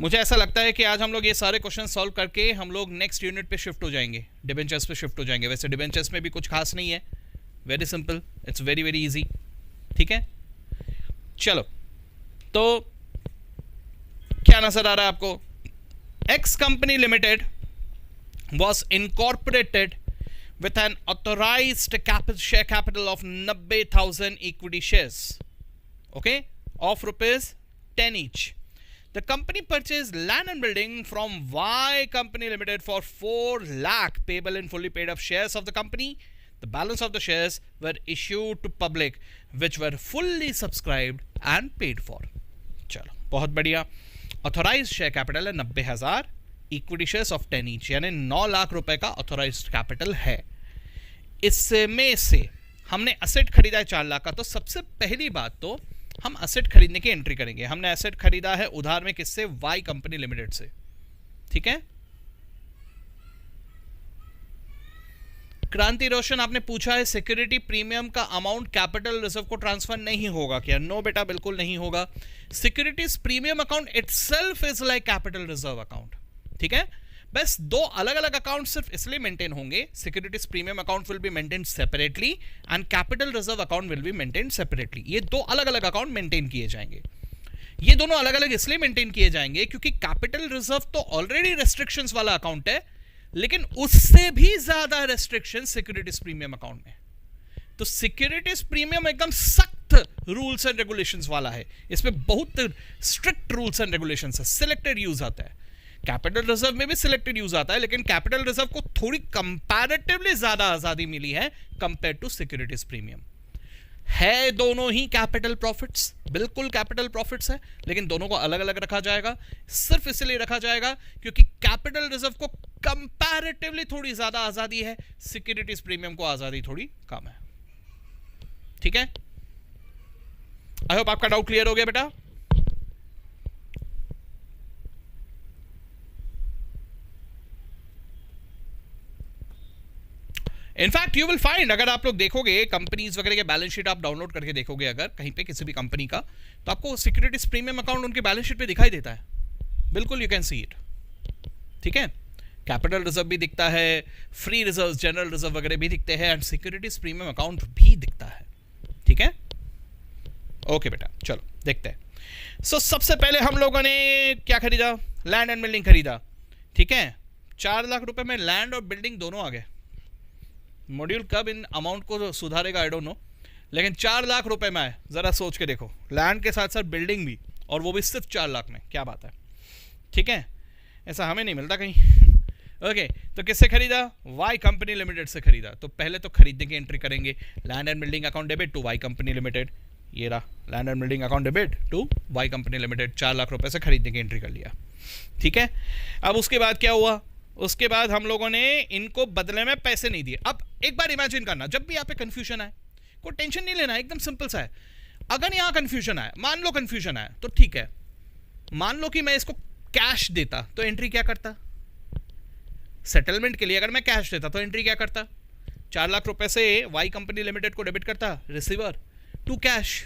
मुझे ऐसा लगता है कि आज हम लोग ये सारे क्वेश्चन सॉल्व करके हम लोग नेक्स्ट यूनिट पे शिफ्ट हो जाएंगे, डिबेंचर्स पे शिफ्ट हो जाएंगे। वैसे डिबेंचर्स में भी कुछ खास नहीं है, very simple, it's very very easy, ठीक है? चलो तो क्या नजर आ रहा है आपको? X company limited was incorporated with an authorized share capital of 90,000 equity shares, okay, of rupees 10 each. The company purchased land and building from Y Company Limited for 4 lakh payable in fully paid up shares of the company. The balance of the shares were issued to public which were fully subscribed and paid for. चलो बहुत बढ़िया। Authorised share capital है 90,000, equity shares of 10 each, यानी 9 लाख रुपए का authorised capital है। इसमें से हमने असेट खरीदा है 4 लाख का। तो सबसे पहली बात तो हम असेट खरीदने की एंट्री करेंगे। हमने असेट खरीदा है उधार में, किससे? वाई कंपनी लिमिटेड से, ठीक है? क्रांति रोशन आपने पूछा है सिक्योरिटी प्रीमियम का अमाउंट कैपिटल रिजर्व को ट्रांसफर नहीं होगा क्या? नो बेटा, बिल्कुल नहीं होगा। Securities premium account itself is like capital reserve account, ठीक है? बस 2 अलग अलग अकाउंट सिर्फ इसलिए मेंटेन होंगे, securities premium account will be maintain separately and capital reserve account will be maintain separately. ये 2 अलग अलग अकाउंट मेंटेन किए जाएंगे। ये दोनों अलग अलग इसलिए मेंटेन किए जाएंगे क्योंकि कैपिटल रिजर्व तो ऑलरेडी रेस्ट्रिक्शंस वाला अकाउंट है, लेकिन उससे भी ज्यादा रेस्ट्रिक्शन सिक्योरिटीज प्रीमियम अकाउंट में। तो सिक्योरिटीज प्रीमियम एकदम सख्त रूल्स एंड रेगुलेशंस वाला है, इसमें बहुत स्ट्रिक्ट रूल्स एंड रेगुलेशंस है, सिलेक्टेड यूज आता है। कैपिटल रिजर्व में भी सिलेक्टेड यूज आता है, लेकिन कैपिटल रिजर्व को थोड़ी कंपैरेटिवली ज्यादा आजादी मिली है कंपेयर टू सिक्योरिटीज प्रीमियम। है दोनों ही कैपिटल प्रॉफिट्स, बिल्कुल कैपिटल प्रॉफिट्स है, लेकिन दोनों को अलग अलग रखा जाएगा। सिर्फ इसलिए रखा जाएगा क्योंकि कैपिटल रिजर्व को कंपैरेटिवली थोड़ी ज्यादा आजादी है, सिक्योरिटीज प्रीमियम को आजादी थोड़ी कम है। ठीक है, आई होप आपका डाउट क्लियर हो गया बेटा। इनफैक्ट यू विल फाइंड, अगर आप लोग देखोगे कंपनीज वगैरह के बैलेंस शीट आप डाउनलोड करके देखोगे अगर कहीं पे किसी भी कंपनी का, तो आपको सिक्योरिटीज प्रीमियम अकाउंट उनके बैलेंस शीट पे दिखाई देता है, बिल्कुल यू कैन सी इट। ठीक है, कैपिटल रिजर्व भी दिखता है, फ्री रिजर्व, जनरल रिजर्व वगैरह भी दिखते हैं, एंड सिक्योरिटीज प्रीमियम अकाउंट भी दिखता है। ठीक है, ओके बेटा, चलो देखते हैं। सो सबसे पहले हम लोगों ने क्या खरीदा, लैंड एंड बिल्डिंग खरीदा। ठीक है, 4 लाख रुपए में लैंड और बिल्डिंग दोनों आ गए। मॉड्यूल कब इन अमाउंट को सुधारेगा आई डोंट नो, लेकिन 4 लाख रुपए में आए, जरा सोच के देखो, लैंड के साथ साथ बिल्डिंग भी, और वो भी सिर्फ 4 लाख में, क्या बात है। ठीक है, ऐसा हमें नहीं मिलता कहीं। ओके, तो किससे खरीदा, वाई कंपनी लिमिटेड से खरीदा। तो पहले तो खरीदने की एंट्री करेंगे, land and building account debit to Y company limited. ये रहा land and building account debit to Y company limited, 4 lakh रुपए से खरीदने की एंट्री कर लिया। ठीक है, अब उसके बाद क्या हुआ, उसके बाद हम लोगों ने इनको बदले में पैसे नहीं दिए। अब एक बार इमेजिन करना, जब भी यहाँ पे कंफ्यूजन आए, कोई टेंशन नहीं लेना, एकदम सिंपल सा है। अगर यहाँ कंफ्यूजन आए, मान लो कंफ्यूजन आए, तो ठीक है, मान लो कि मैं इसको कैश देता तो एंट्री क्या करता, सेटलमेंट के लिए अगर मैं कैश देता तो एंट्री क्या करता, 4 लाख रुपए से वाई कंपनी लिमिटेड को डेबिट करता, रिसीवर टू कैश।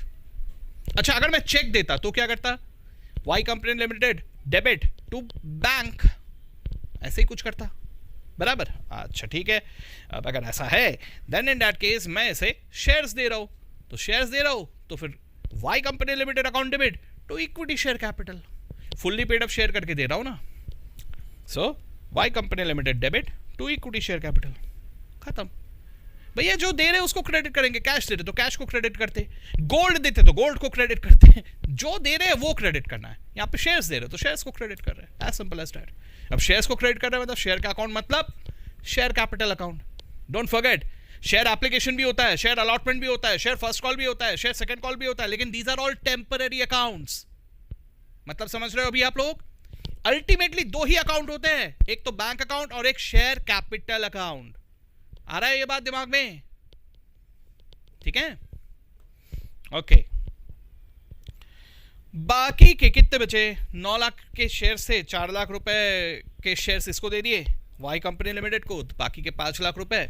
अच्छा, अगर मैं चेक देता तो क्या करता, Y company limited debit to bank, ऐसे ही कुछ करता, बराबर। अच्छा ठीक है, अब अगर ऐसा है देन इन दैट केस मैं इसे शेयर्स दे रहा हूं, तो शेयर्स दे रहा हूं तो फिर Y company limited account debit to equity share capital, fully paid up share करके दे रहा हूं ना। So Y company limited debit to equity share capital, खत्म। भैया जो दे रहे उसको क्रेडिट करेंगे, कैश दे रहे तो कैश को क्रेडिट करते, गोल्ड देते तो गोल्ड को क्रेडिट करते, जो दे रहे हैं वो क्रेडिट करना है। यहाँ पे शेयर्स दे रहे तो शेयर्स को क्रेडिट कर रहे हैं, एज सिंपल एज दैट। अब शेयर्स को क्रेडिट कर रहे हैं मतलब शेयर का अकाउंट मतलब share capital account. Don't forget, share application भी होता है, शेयर अलॉटमेंट भी होता है, शेयर फर्स्ट कॉल भी होता है, शेयर सेकंड कॉल भी होता है, लेकिन these are all temporary accounts. मतलब समझ रहे हो अभी आप लोग, अल्टीमेटली 2 ही अकाउंट होते हैं, एक तो बैंक अकाउंट और एक शेयर कैपिटल अकाउंट। आ रहा है ये बात दिमाग में, ठीक है, ओके। बाकी के कितने बचे, 9 लाख के शेयर से 4 लाख रुपए के शेयर्स इसको दे दिए वाई कंपनी लिमिटेड को, तो बाकी के 5 लाख रुपए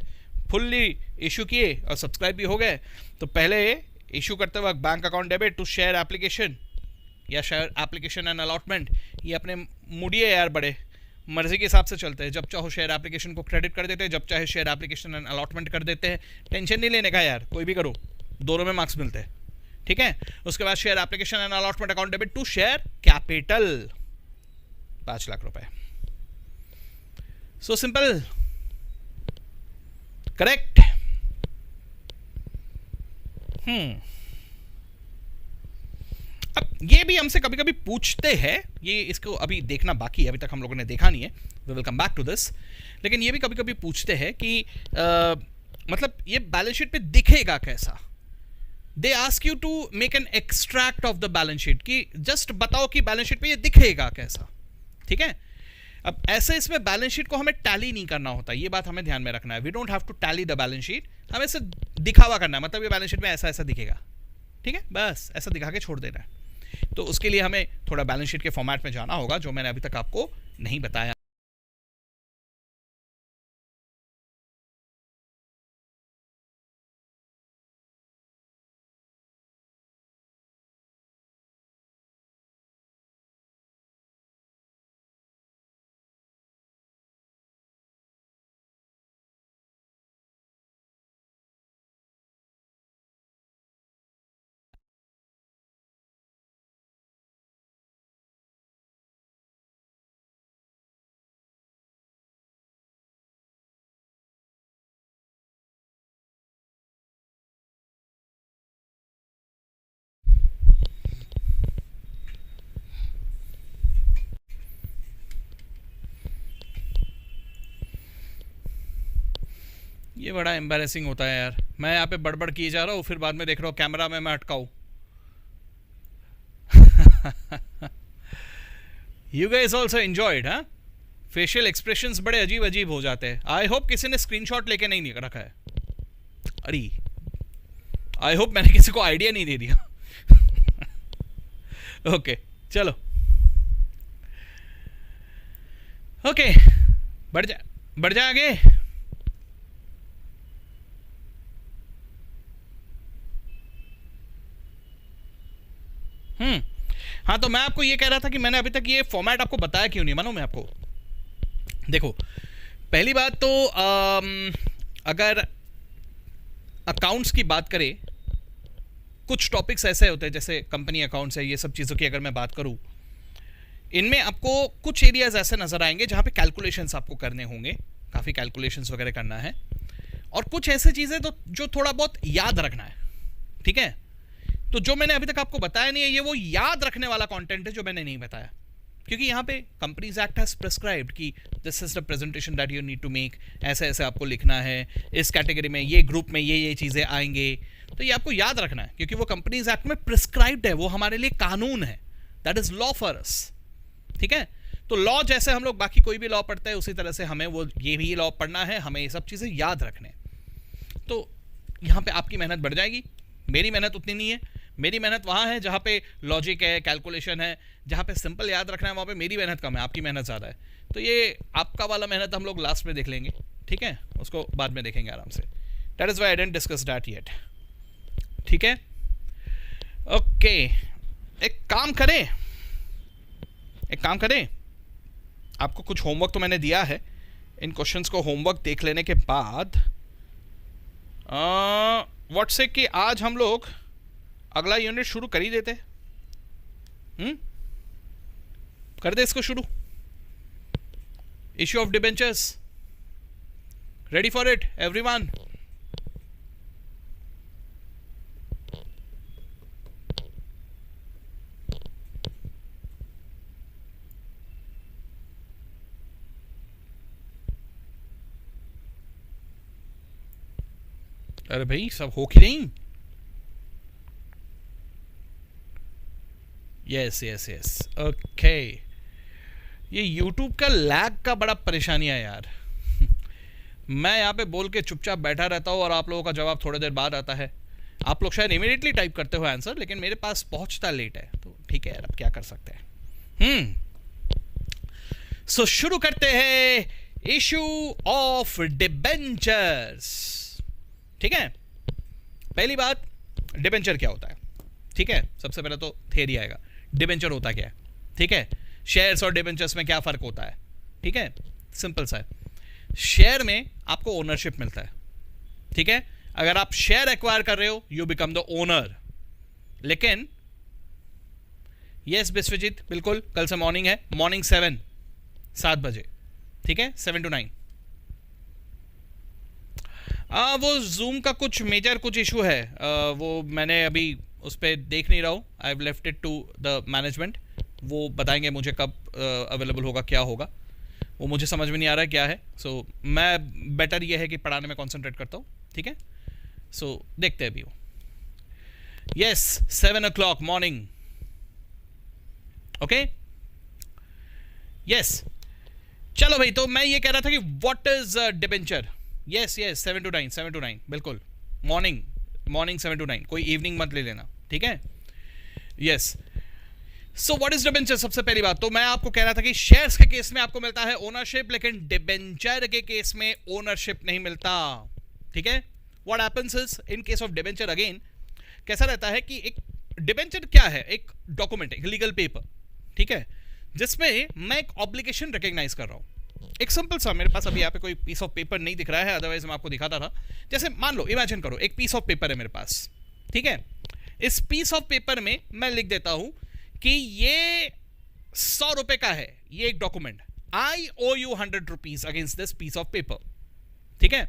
फुल्ली इशू किए और सब्सक्राइब भी हो गए। तो पहले इशू करते वक्त bank account debit to share application या शेयर एप्लीकेशन एंड अलॉटमेंट, ये अपने मुड़िए यार, बड़े मर्जी के हिसाब से चलते हैं, जब चाहो शेयर एप्लीकेशन को क्रेडिट कर देते हैं, जब चाहे शेयर एप्लीकेशन एंड अलॉटमेंट कर देते हैं। टेंशन नहीं लेने का यार, कोई भी करो, दोनों में मार्क्स मिलते हैं। ठीक है, उसके बाद share application and allotment account debit to share capital 5 lakh रुपए। So simple, correct. अब ये भी हमसे कभी कभी पूछते हैं, ये इसको अभी देखना बाकी है, अभी तक हम लोगों ने देखा नहीं है, we will come back to this. लेकिन ये भी कभी कभी पूछते हैं कि मतलब ये बैलेंस शीट पे दिखेगा कैसा। They ask you to make an extract of the balance sheet, कि जस्ट बताओ कि बैलेंस शीट पे ये दिखेगा कैसा। ठीक है, अब ऐसे इसमें बैलेंस शीट को हमें टैली नहीं करना होता, ये बात हमें ध्यान में रखना है। We don't have to tally the balance sheet, हमें इसे दिखावा करना है, मतलब ये बैलेंस शीट में ऐसा ऐसा दिखेगा। ठीक है, बस ऐसा दिखा के छोड़ देना है। तो उसके लिए हमें थोड़ा बैलेंस शीट के फॉर्मेट में जाना होगा, जो मैंने अभी तक आपको नहीं बताया। ये बड़ा एम्बैरेसिंग होता है यार, मैं यहाँ पे बड़बड़ किए जा रहा हूँ, फिर बाद में देख रहा हूँ कैमरा में मैं अटकाऊँ। यू गाइस ऑल्सो एंजॉयड, हाँ? फेशियल एक्सप्रेशंस बड़े अजीब अजीब हो जाते हैं। आई होप किसी ने स्क्रीनशॉट लेके नहीं रखा है। अरे आई होप मैंने किसी को आइडिया नहीं दे दिया। ओके चलो, ओके बढ़ जा आगे। हाँ, तो मैं आपको ये कह रहा था कि मैंने अभी तक ये फॉर्मेट आपको बताया क्यों नहीं, मानो मैं आपको। देखो, पहली बात तो अगर अकाउंट्स की बात करें, कुछ टॉपिक्स ऐसे होते हैं जैसे कंपनी अकाउंट्स है, ये सब चीज़ों की अगर मैं बात करूं, इनमें आपको कुछ एरियाज ऐसे नजर आएंगे जहां पे कैलकुलेशंस आपको करने होंगे, काफ़ी कैलकुलेशंस वगैरह करना है, और कुछ ऐसी चीज़ें तो जो थोड़ा बहुत याद रखना है, ठीक है? तो जो मैंने अभी तक आपको बताया नहीं है, ये वो याद रखने वाला कंटेंट है जो मैंने नहीं बताया, क्योंकि यहाँ पे कंपनीज एक्ट हैज प्रिस्क्राइब्ड कि this is the presentation that you need to make, ऐसे ऐसे आपको लिखना है, इस कैटेगरी में ये ग्रुप में ये चीज़ें आएंगे, तो ये आपको याद रखना है क्योंकि वो कंपनीज एक्ट में प्रिस्क्राइब्ड है, वो हमारे लिए कानून है, that is law for us, ठीक है? तो लॉ जैसे हम लोग बाकी कोई भी लॉ पढ़ते हैं, उसी तरह से हमें वो ये भी लॉ पढ़ना है, हमें ये सब चीज़ें याद रखने। तो यहाँ पे आपकी मेहनत बढ़ जाएगी, मेरी मेहनत उतनी नहीं है। मेरी मेहनत वहाँ है जहाँ पे लॉजिक है, कैलकुलेशन है, जहाँ पे सिंपल याद रखना है, वहाँ पे मेरी मेहनत कम है, आपकी मेहनत ज़्यादा है। तो ये आपका वाला मेहनत हम लोग लास्ट में देख लेंगे, ठीक है? उसको बाद में देखेंगे आराम से। That is why I didn't discuss that yet, ठीक है? ओके, एक काम करें, आपको कुछ होमवर्क तो मैंने दिया है, इन क्वेश्चंस को होमवर्क देख लेने के बाद व्हाट से कि आज हम लोग अगला यूनिट शुरू कर ही देते, कर दे इसको शुरू। Issue of debentures, ready for it everyone? अरे भाई सब हो कि नहीं? Yes okay. ये YouTube का लैग का बड़ा परेशानी है यार। मैं यहाँ पे बोल के चुपचाप बैठा रहता हूँ और आप लोगों का जवाब थोड़ी देर बाद आता है। आप लोग शायद इमीडिएटली टाइप करते हो आंसर, लेकिन मेरे पास पहुँचता लेट है, तो ठीक है यार, अब क्या कर सकते हैं। सो शुरू करते हैं इशू ऑफ डिबेंचर्स, ठीक है? पहली बात, डिबेंचर क्या होता है, ठीक है? सबसे पहले तो थ्योरी आएगा, डिबेंचर होता क्या है, ठीक है? शेयर्स और डिबेंचर्स में क्या फर्क होता है, ठीक है? सिंपल सा है। शेयर में आपको ओनरशिप मिलता है, ठीक है? अगर आप शेयर एक्वायर कर रहे हो, यू बिकम द ओनर। लेकिन यस विश्वजीत, बिल्कुल, कल से मॉर्निंग है, मॉर्निंग 7 बजे, ठीक है? 7 to 9। वो जूम का कुछ मेजर कुछ इशू है, वो मैंने अभी उस पर देख नहीं रहा हूँ, I have left it to the management. वो बताएंगे मुझे कब अवेलेबल होगा, क्या होगा, वो मुझे समझ में नहीं आ रहा है क्या है। सो मैं बेटर ये है कि पढ़ाने में कॉन्सेंट्रेट करता हूँ, ठीक है? सो देखते हैं अभी वो। Yes, 7 o'clock morning, okay? Yes, चलो भाई, तो मैं ये कह रहा था कि what is debenture. Yes 7 to 9 बिल्कुल, मॉर्निंग 7 to 9, कोई इवनिंग मत ले लेना, ठीक है? Yes, so what is debenture? सबसे पहली बात तो मैं आपको कह रहा था कि शेयर्स के केस में आपको मिलता है ओनरशिप, लेकिन डिबेंचर के केस में ओनरशिप नहीं मिलता, ठीक है? What happens is in case of debenture, again कैसा रहता है कि एक डिबेंचर क्या है? एक डॉक्यूमेंट, एक लीगल पेपर, ठीक है, जिसमें मैं एक ऑब्लिगेशन रिकॉग्नाइज कर रहा हूं। एक सिंपल सा, मेरे पास अभी यहाँ पे कोई पीस ऑफ पेपर नहीं दिख रहा है, अदरवाइज मैं आपको दिखाता था। जैसे मान लो, इमेजिन करो, एक पीस ऑफ पेपर है मेरे पास, ठीक है? इस पीस ऑफ पेपर में मैं लिख देता हूं कि ये 100 रुपए का है, ये एक document, I owe you 100 rupees against this piece of paper, ठीक है?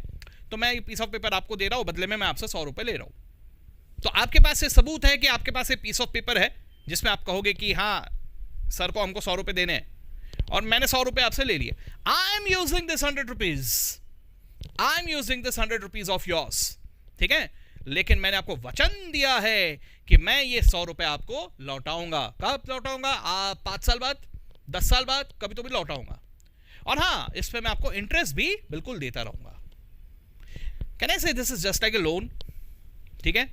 तो मैं ये पीस ऑफ पेपर आपको दे रहा हूं, बदले में मैं आपसे 100 रुपए ले रहा हूं। तो आपके पास ये सबूत है कि आपके पास ये पीस ऑफ पेपर है जिसमें आप कहोगे कि हाँ सर को हमको 100 रुपए देने हैं, और मैंने 100 रुपए आपसे ले लिए। I am using this 100 rupees I am using this 100 rupees of yours, ठीक है, लेकिन मैंने आपको वचन दिया है कि मैं ये 100 रुपए आपको लौटाऊंगा। कब लौटाऊंगा? 5 साल बाद, 10 साल बाद, कभी तो भी लौटाऊंगा। और हाँ, इस पे मैं आपको इंटरेस्ट भी बिल्कुल देता रहूंगा। कैन आई से this is just like a loan, ठीक है।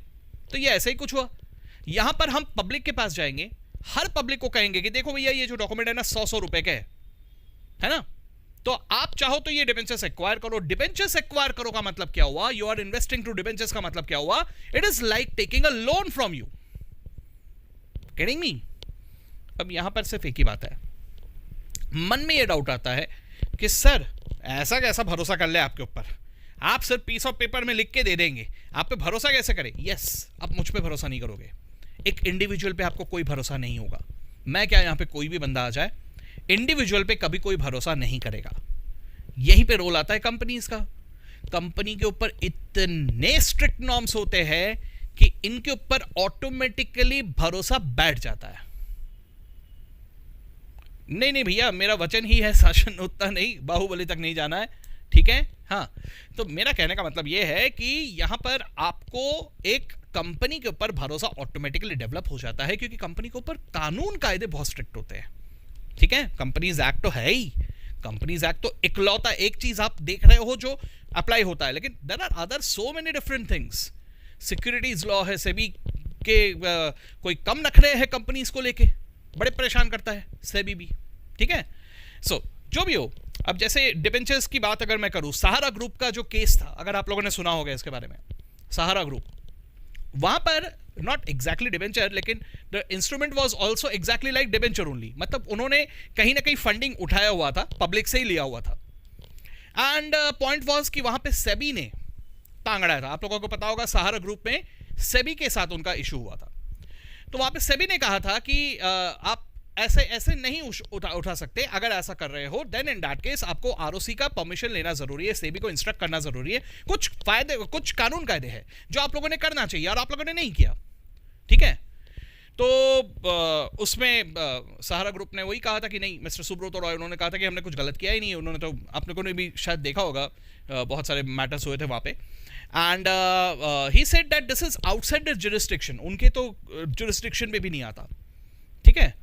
तो ये ऐसे ही कुछ हुआ। यहां पर हम पब्लिक के पास जाएंगे, हर पब्लिक को कहेंगे कि देखो भैया, ये जो डॉक्यूमेंट है ना 100 रुपए के है ना, तो आप चाहो तो ये डिबेंचर्स एक्वायर करो। डिबेंचर्स एक्वायर करो का मतलब क्या हुआ? You are investing to debentures का मतलब क्या हुआ? It is like taking a loan from you. Getting me? अब यहां पर सिर्फ एक ही बात है, मन में ये डाउट आता है कि सर ऐसा कैसा भरोसा कर ले आपके ऊपर, आप सिर्फ पीस ऑफ पेपर में लिख के दे देंगे, आप पे भरोसा कैसे करें? यस, आप मुझ पे भरोसा नहीं करोगे, एक इंडिविजुअल पे आपको कोई भरोसा नहीं होगा। मैं क्या, यहां पे कोई भी बंदा आ जाए, इंडिविजुअल पे कभी कोई भरोसा नहीं करेगा। यहीं पे रोल आता है कंपनीज का। कंपनी के ऊपर इतने स्ट्रिक्ट नॉर्म्स होते हैं कि इनके ऊपर ऑटोमेटिकली भरोसा बैठ जाता है। नहीं नहीं भैया, मेरा वचन ही है, शासन उतना नहीं, बाहुबली तक नहीं जाना है, ठीक है। हाँ, तो मेरा कहने का मतलब यह है कि यहां पर आपको एक कंपनी के ऊपर भरोसा ऑटोमेटिकली डेवलप हो जाता है, क्योंकि कंपनी के ऊपर कानून कायदे बहुत स्ट्रिक्ट होते हैं, ठीक है। कंपनीज एक्ट तो है ही, कंपनीज एक्ट तो इकलौता एक चीज आप देख रहे हो जो अप्लाई होता है, लेकिन there are other so many different things. Securities law है, सेबी के कोई कम नखरे है कंपनीज को लेके, बड़े परेशान करता है सेबी भी, ठीक है। सो जो भी हो, अब जैसे डिबेंचर्स की बात अगर मैं करूं, सहारा ग्रुप का जो केस था, अगर आप लोगों ने सुना होगा इसके बारे में, सहारा ग्रुप, वहां पर नॉट एग्जैक्टली डिबेंचर, लेकिन the instrument was also exactly like debenture only. मतलब उन्होंने कहीं ना कहीं फंडिंग उठाया हुआ था, पब्लिक से ही लिया हुआ था, एंड पॉइंट वाज कि वहां पे सेबी ने टांगड़ा था। आप लोगों को पता होगा सहारा ग्रुप में सेबी के साथ उनका इशू हुआ था, तो वहां पे सेबी ने कहा था कि आप ऐसे ऐसे नहीं उठा सकते, अगर ऐसा कर रहे हो देन इन दैट केस आपको आरओसी का परमिशन लेना जरूरी है, सेबी को इंस्ट्रक्ट करना जरूरी है, कुछ फायदे, कुछ कानून कायदे हैं जो आप लोगों ने करना चाहिए और आप लोगों ने नहीं किया, ठीक है। तो उसमें सहारा ग्रुप ने वही कहा था कि नहीं, मिस्टर सुब्रत रॉय, उन्होंने कहा था कि हमने कुछ गलत किया ही नहीं। उन्होंने तो, आप लोगों ने भी शायद देखा होगा, बहुत सारे मैटर्स हुए थे वहाँ पे, and he said that this is outside the jurisdiction, उनके तो जुरिस्डिक्शन में भी नहीं आता, ठीक है।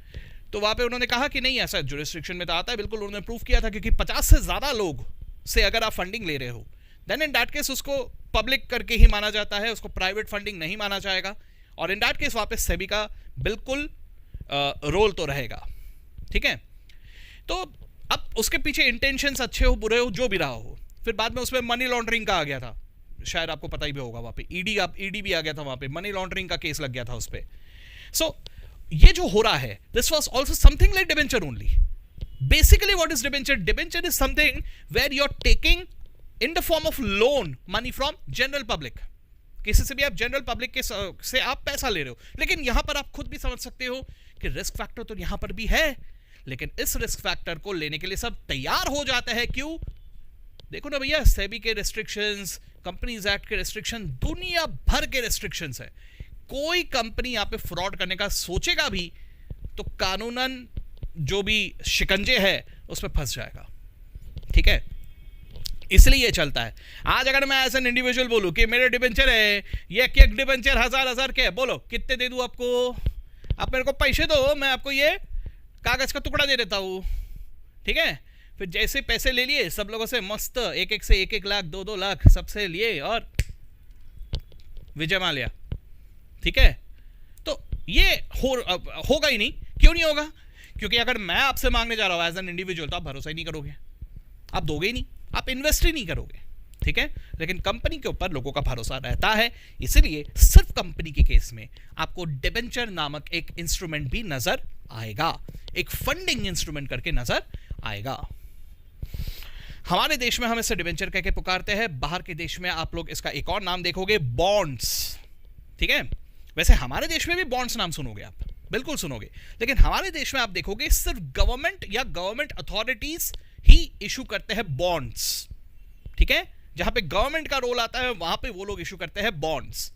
तो वहाँ पे उन्होंने कहा कि नहीं, ऐसा जुरिस्डिक्शन में तो आता है, बिल्कुल उन्होंने प्रूफ किया था, क्योंकि 50 से ज़्यादा लोग से अगर आप फंडिंग ले रहे हो देन इन दैट केस उसको पब्लिक करके ही माना जाता है, उसको प्राइवेट फंडिंग नहीं माना जाएगा, और इन दैट केस वापस सेबी का बिल्कुल रोल तो रहेगा, ठीक है। तो अब उसके पीछे इंटेंशंस अच्छे हो बुरे हो जो भी रहा हो, फिर बाद में उसमें मनी लॉन्ड्रिंग का आ गया था, शायद आपको पता ही भी होगा, वहाँ पे ईडी भी आ गया था, वहाँ पे मनी लॉन्ड्रिंग का केस लग गया था उस पर। सो ये जो हो रहा है, this was also something like debenture only. Basically what is debenture? Debenture is something where you are taking in the form of loan money from general public, किसी से भी आप जनरल पब्लिक के से आप पैसा ले रहे हो। लेकिन यहां पर आप खुद भी समझ सकते हो कि रिस्क फैक्टर तो यहां पर भी है, लेकिन इस रिस्क फैक्टर को लेने के लिए सब तैयार हो जाते हैं। क्यों? देखो ना भैया, सेबी के रिस्ट्रिक्शंस, कंपनीज एक्ट के रिस्ट्रिक्शन, दुनिया भर के रिस्ट्रिक्शंस है। कोई कंपनी यहाँ पे फ्रॉड करने का सोचेगा भी तो कानूनन जो भी शिकंजे है उसमें फंस जाएगा, ठीक है। इसलिए ये चलता है। आज अगर मैं एज एन इंडिविजुअल बोलूं कि मेरे डिबेंचर है, ये एक डिबेंचर 1000 के, बोलो कितने दे दूं आपको? आप मेरे को पैसे दो, मैं आपको ये कागज का टुकड़ा दे देता हूं, ठीक है। फिर जैसे पैसे ले लिए सब लोगों से, मस्त एक से 1 लाख 2 लाख सबसे लिए और विजय माल्या, ठीक है। तो ये होगा ही नहीं। क्यों नहीं होगा? क्योंकि अगर मैं आपसे मांगने जा रहा हूं एज एन इंडिविजुअल, तो आप भरोसा ही नहीं करोगे, आप दोगे ही नहीं, आप इन्वेस्ट ही नहीं करोगे, ठीक है। लेकिन कंपनी के ऊपर लोगों का भरोसा रहता है, इसलिए सिर्फ कंपनी के केस में आपको डिबेंचर नामक एक इंस्ट्रूमेंट भी नजर आएगा, एक फंडिंग इंस्ट्रूमेंट करके नजर आएगा। हमारे देश में हम इसे डिबेंचर कह के पुकारते हैं, बाहर के देश में आप लोग इसका एक और नाम देखोगे, बॉन्ड्स, ठीक है। वैसे हमारे देश में भी बॉन्ड्स नाम सुनोगे आप, बिल्कुल सुनोगे, लेकिन हमारे देश में आप देखोगे सिर्फ गवर्नमेंट या गवर्नमेंट अथॉरिटीज ही इशू करते हैं बॉन्ड्स, ठीक है। जहां पे गवर्नमेंट का रोल आता है वहां पे वो लोग इशू करते हैं बॉन्ड्स,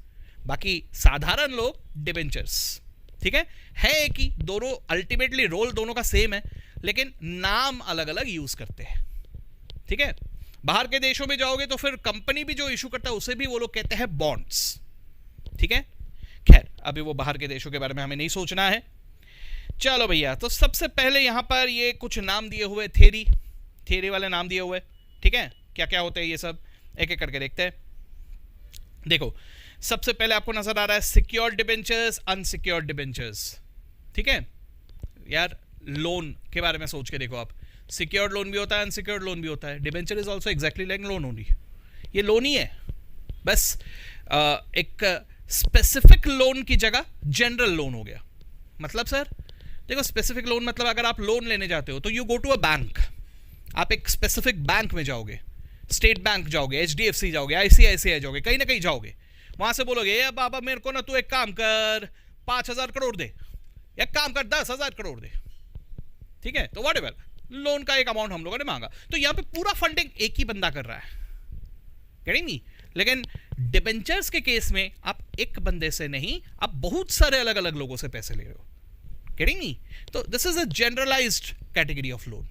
बाकी साधारण लोग डिबेंचर्स, ठीक है एक ही, दोनों अल्टीमेटली रोल दोनों का सेम है, लेकिन नाम अलग अलग यूज करते हैं, ठीक है। बाहर के देशों में जाओगे तो फिर कंपनी भी जो इशू करता है उसे भी वो लोग कहते हैं बॉन्ड्स, ठीक है। खैर अभी वो बाहर के देशों के बारे में हमें नहीं सोचना है। चलो भैया, तो सबसे पहले यहां पर ये कुछ नाम दिए हुए, थियरी वाले नाम दिए हुए, ठीक है। क्या क्या होते हैं ये सब एक एक करके देखते हैं। देखो सबसे पहले आपको नजर आ रहा है सिक्योर्ड डिबेंचर्स, अनसिक्योर्ड डिबेंचर्स, ठीक है। यार लोन के बारे में सोच के देखो आप, सिक्योर्ड लोन भी होता है, अनसिक्योर्ड लोन भी होता है। Debenture is also exactly like loan only, ये लोन ही है, बस एक स्पेसिफिक लोन की जगह जनरल लोन हो गया। मतलब सर देखो स्पेसिफिक लोन मतलब अगर आप लोन लेने जाते हो तो you go to a bank, आप एक स्पेसिफिक बैंक में जाओगे, स्टेट बैंक जाओगे, HDFC जाओगे, ICICI जाओगे, कहीं ना कहीं जाओगे, वहां से बोलोगे ए बाबा मेरे को ना तू एक काम कर 5,000 करोड़ दे, एक काम कर 10,000 करोड़ दे, ठीक है। तो व्हाटएवर लोन का एक अमाउंट हम लोगों ने मांगा, तो यहां पे पूरा फंडिंग एक ही बंदा कर रहा है, गेटिंग मी। लेकिन डिबेंचर्स के केस में आप एक बंदे से नहीं, आप बहुत सारे अलग अलग लोगों से पैसे ले रहे हो, गेटिंग मी। तो this is a generalised category of loan.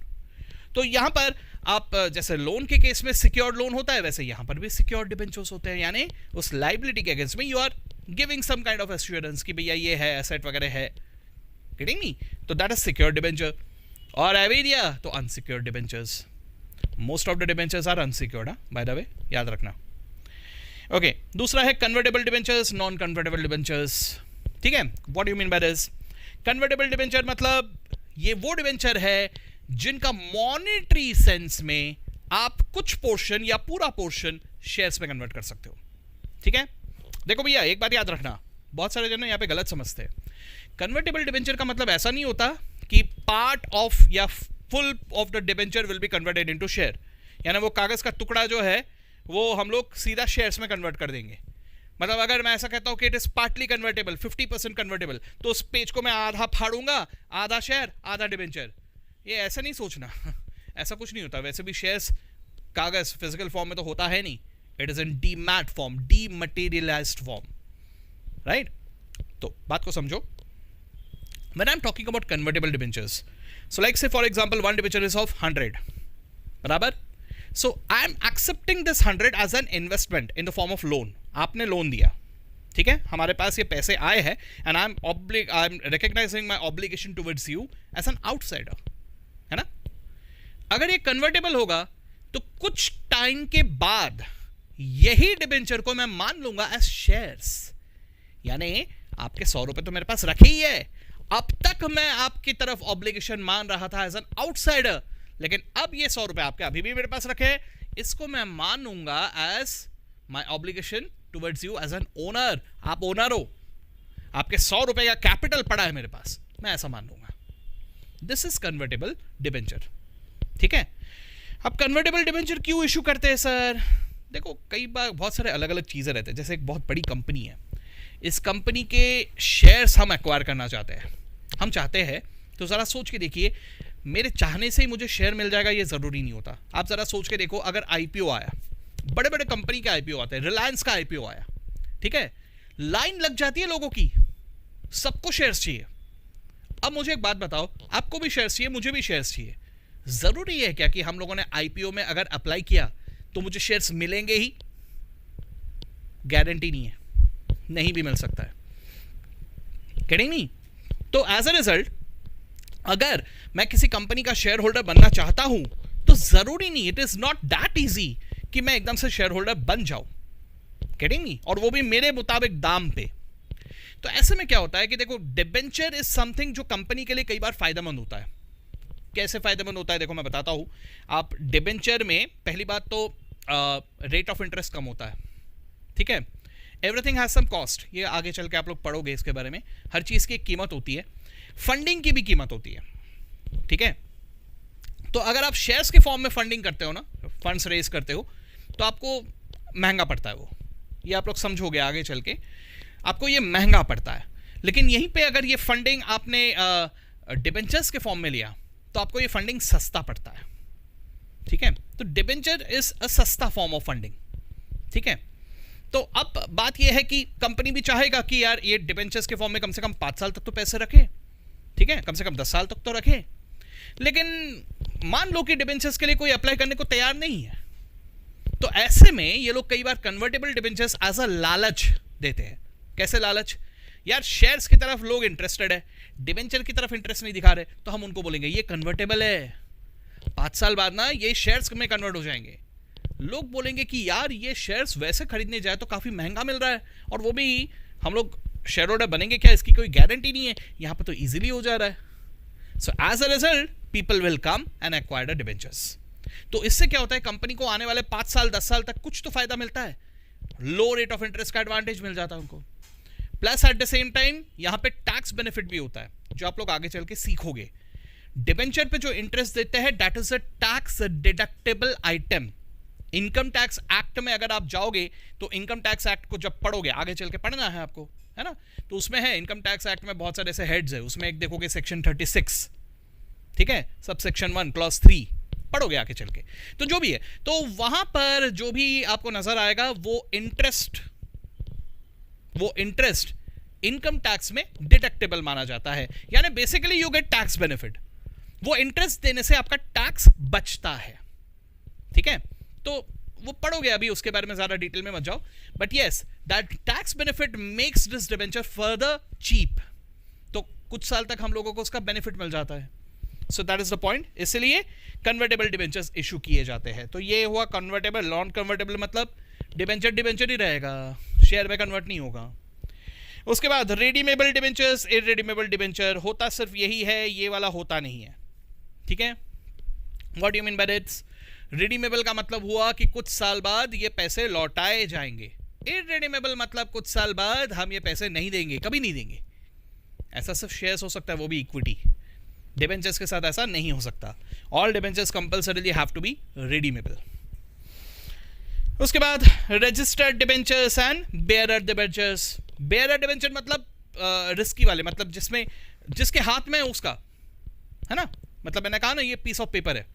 तो यहां पर आप जैसे लोन के केस में सिक्योर्ड लोन होता है, वैसे यहां पर भी सिक्योर्ड डिबेंचर्स होते हैं, यानी उस लाइबिलिटी के अगेंस्ट में you are giving some kind of assurance कि भैया ये है, एसेट वगैरह है, गेटिंग मी। तो दैट इज सिक्योर्ड डिबेंचर। और एविडिया तो unsecured debentures, most of the debentures are unsecured, by the way, याद रखना। ओके, दूसरा है convertible debentures, non convertible debentures, ठीक है। What you mean by this? Convertible debenture मतलब ये वो डिबेंचर है जिनका मॉनेटरी सेंस में आप कुछ पोर्शन या पूरा पोर्शन शेयर्स में कन्वर्ट कर सकते हो, ठीक है। देखो भैया एक बात याद रखना, बहुत सारे जन यहाँ पे गलत समझते हैं। कन्वर्टेबल डिबेंचर का मतलब ऐसा नहीं होता कि पार्ट ऑफ या full of the debenture will be converted into share, यानी वो कागज का टुकड़ा जो है वो हम लोग सीधा शेयर्स में कन्वर्ट कर देंगे। मतलब अगर मैं ऐसा कहता हूं कि it is partly convertible, 50% convertible, तो उस पेज को मैं आधा फाड़ूंगा, आधा शेयर आधा डिबेंचर, ये ऐसा नहीं सोचना ऐसा कुछ नहीं होता। वैसे भी शेयर्स कागज फिजिकल फॉर्म में तो होता है नहीं, it is in demat form, dematerialised form, right. तो बात को समझो, when I'm talking about convertible debentures, so like say for example one debenture is of 100, बराबर, so I am accepting this 100 as an investment in the form of loan, आपने loan दिया, ठीक है, हमारे पास ये पैसे आए हैं and I'm recognizing my obligation towards you as an outsider, है ना। अगर ये कन्वर्टेबल होगा तो कुछ टाइम के बाद यही डिबेंचर को मैं मान लूंगा एज शेयर्स, यानी आपके 100 रुपए तो मेरे पास रखे ही है, अब तक मैं आपकी तरफ ऑब्लिगेशन मान रहा था एज एन आउटसाइडर, लेकिन अब ये 100 रुपए आपके अभी भी मेरे पास रखे, इसको मैं मानूंगा as my obligation towards you as an owner. आप ओनर हो, आपके 100 रुपए का कैपिटल पड़ा है मेरे पास, मैं ऐसा मान लूंगा। दिस इज कन्वर्टेबल डिबेंचर, ठीक है। अब कन्वर्टेबल डिबेंचर क्यों इशू करते हैं सर? देखो कई बार बहुत सारे अलग अलग चीजें रहते हैं, जैसे एक बहुत बड़ी कंपनी है, इस कंपनी के शेयर्स हम एक्वायर करना चाहते हैं, हम चाहते हैं, तो ज़रा सोच के देखिए, मेरे चाहने से ही मुझे शेयर मिल जाएगा ये ज़रूरी नहीं होता। आप ज़रा सोच के देखो, अगर IPO आया, बड़े बड़े कंपनी के IPO आते हैं, रिलायंस का IPO आया, ठीक है, लाइन लग जाती है लोगों की, सबको शेयर्स चाहिए। अब मुझे एक बात बताओ, आपको भी शेयर्स चाहिए, मुझे भी शेयर्स चाहिए, ज़रूरी है क्या कि हम लोगों ने IPO में अगर अप्लाई किया तो मुझे शेयर्स मिलेंगे ही? गारंटी नहीं है, नहीं भी मिल सकता है, गेटिंग मी। तो एज अ रिजल्ट अगर मैं किसी कंपनी का शेयर होल्डर बनना चाहता हूं तो जरूरी नहीं, it is not that easy कि मैं एकदम से शेयर होल्डर बन जाऊं, गेटिंग मी, और वो भी मेरे मुताबिक दाम पे। तो ऐसे में क्या होता है कि देखो, डिबेंचर इज समथिंग जो कंपनी के लिए कई बार फायदेमंद होता है। कैसे फायदेमंद होता है देखो मैं बताता हूं। आप डिबेंचर में पहली बात तो रेट ऑफ इंटरेस्ट कम होता है, ठीक है। एवरीथिंग हैज सम कॉस्ट, ये आगे चल के आप लोग पढ़ोगे इसके बारे में, हर चीज की एक कीमत होती है, फंडिंग की भी कीमत होती है, ठीक है। तो अगर आप शेयर्स के फॉर्म में फंडिंग करते हो ना, फंड्स रेज करते हो, तो आपको महंगा पड़ता है वो, ये आप लोग समझोगे आगे चल के, आपको ये महंगा पड़ता है। लेकिन यहीं पे अगर ये फंडिंग आपने डिबेंचर्स के फॉर्म में लिया तो आपको ये फंडिंग सस्ता पड़ता है, ठीक है। तो डिबेंचर इज अ सस्ता फॉर्म ऑफ फंडिंग, ठीक है। तो अब बात यह है कि कंपनी भी चाहेगा कि यार ये डिबेंचर्स के फॉर्म में कम से कम 5 साल तक तो पैसे रखे, ठीक है, कम से कम 10 साल तक तो रखे। लेकिन मान लो कि डिबेंचर्स के लिए कोई अप्लाई करने को तैयार नहीं है, तो ऐसे में ये लोग कई बार कन्वर्टेबल डिबेंचर्स एज अ लालच देते हैं. कैसे लालच? यार शेयर्स की तरफ लोग इंटरेस्टेड है, डिबेंचर की तरफ इंटरेस्ट नहीं दिखा रहे, तो हम उनको बोलेंगे ये कन्वर्टेबल है, 5 साल बाद ना ये शेयर्स में कन्वर्ट हो जाएंगे. लोग बोलेंगे कि यार ये शेयर्स वैसे खरीदने जाए तो काफी महंगा मिल रहा है, और वो भी हम लोग शेयर होल्डर बनेंगे क्या, इसकी कोई गारंटी नहीं है, यहां पर तो इजीली हो जा रहा है. So as a result people will come and acquire the debentures. तो इससे क्या होता है, कंपनी को आने वाले 5 साल 10 साल तक कुछ तो फायदा मिलता है, लो रेट ऑफ इंटरेस्ट का एडवांटेज मिल जाता है उनको, plus at the same time यहां पे टैक्स बेनिफिट भी होता है जो आप लोग आगे चल के सीखोगे. डिबेंचर पे जो इंटरेस्ट देते हैं that is a tax deductible item. Income tax act में अगर आप जाओगे तो इनकम टैक्स एक्ट को जब पढ़ोगे, आगे चल के पढ़ना है आपको, है ना, तो उसमें है इनकम टैक्स एक्ट में बहुत सारे ऐसे हेड्स है, उसमें एक देखोगे सेक्शन 36, ठीक है, सब सेक्शन 1 क्लॉज 3 पढ़ोगे आगे चल के. तो जो भी है, तो वहां पर जो भी आपको नजर आएगा वो इंटरेस्ट इनकम टैक्स में डिडक्टेबल माना जाता है, यानी basically you get tax benefit. वो इंटरेस्ट देने से आपका टैक्स बचता है, ठीक है. तो वो पढ़ोगे, अभी उसके बारे में ज्यादा डिटेल में मत जाओ, but yes that tax benefit makes this debenture further cheap. तो कुछ साल तक हम लोगों को उसका बेनिफिट मिल जाता है. So that is the point. इसलिए कन्वर्टेबल डिबेंचर्स इशू किए जाते हैं. तो ये हुआ कन्वर्टेबल. नॉन कन्वर्टेबल मतलब डिबेंचर ही रहेगा, शेयर में कन्वर्ट नहीं होगा. उसके बाद रिडीमेबल डिबेंचर्स. इररिडीमेबल डिबेंचर होता सिर्फ यही है, ये वाला होता नहीं है, ठीक है. What you mean by this? Redeemable का मतलब हुआ कि कुछ साल बाद ये पैसे लौटाए जाएंगे. इररिडीमेबल मतलब कुछ साल बाद हम ये पैसे नहीं देंगे, कभी नहीं देंगे. ऐसा सिर्फ शेयर्स हो सकता है, वो भी इक्विटी. डिबेंचर्स के साथ ऐसा नहीं हो सकता. All debentures compulsorily have to be redeemable. उसके बाद registered debentures and bearer debentures. Bearer debenture मतलब रिस्की वाले, मतलब जिसके हाथ में है उसका, है ना, मतलब मैंने कहा ना ये पीस ऑफ पेपर है.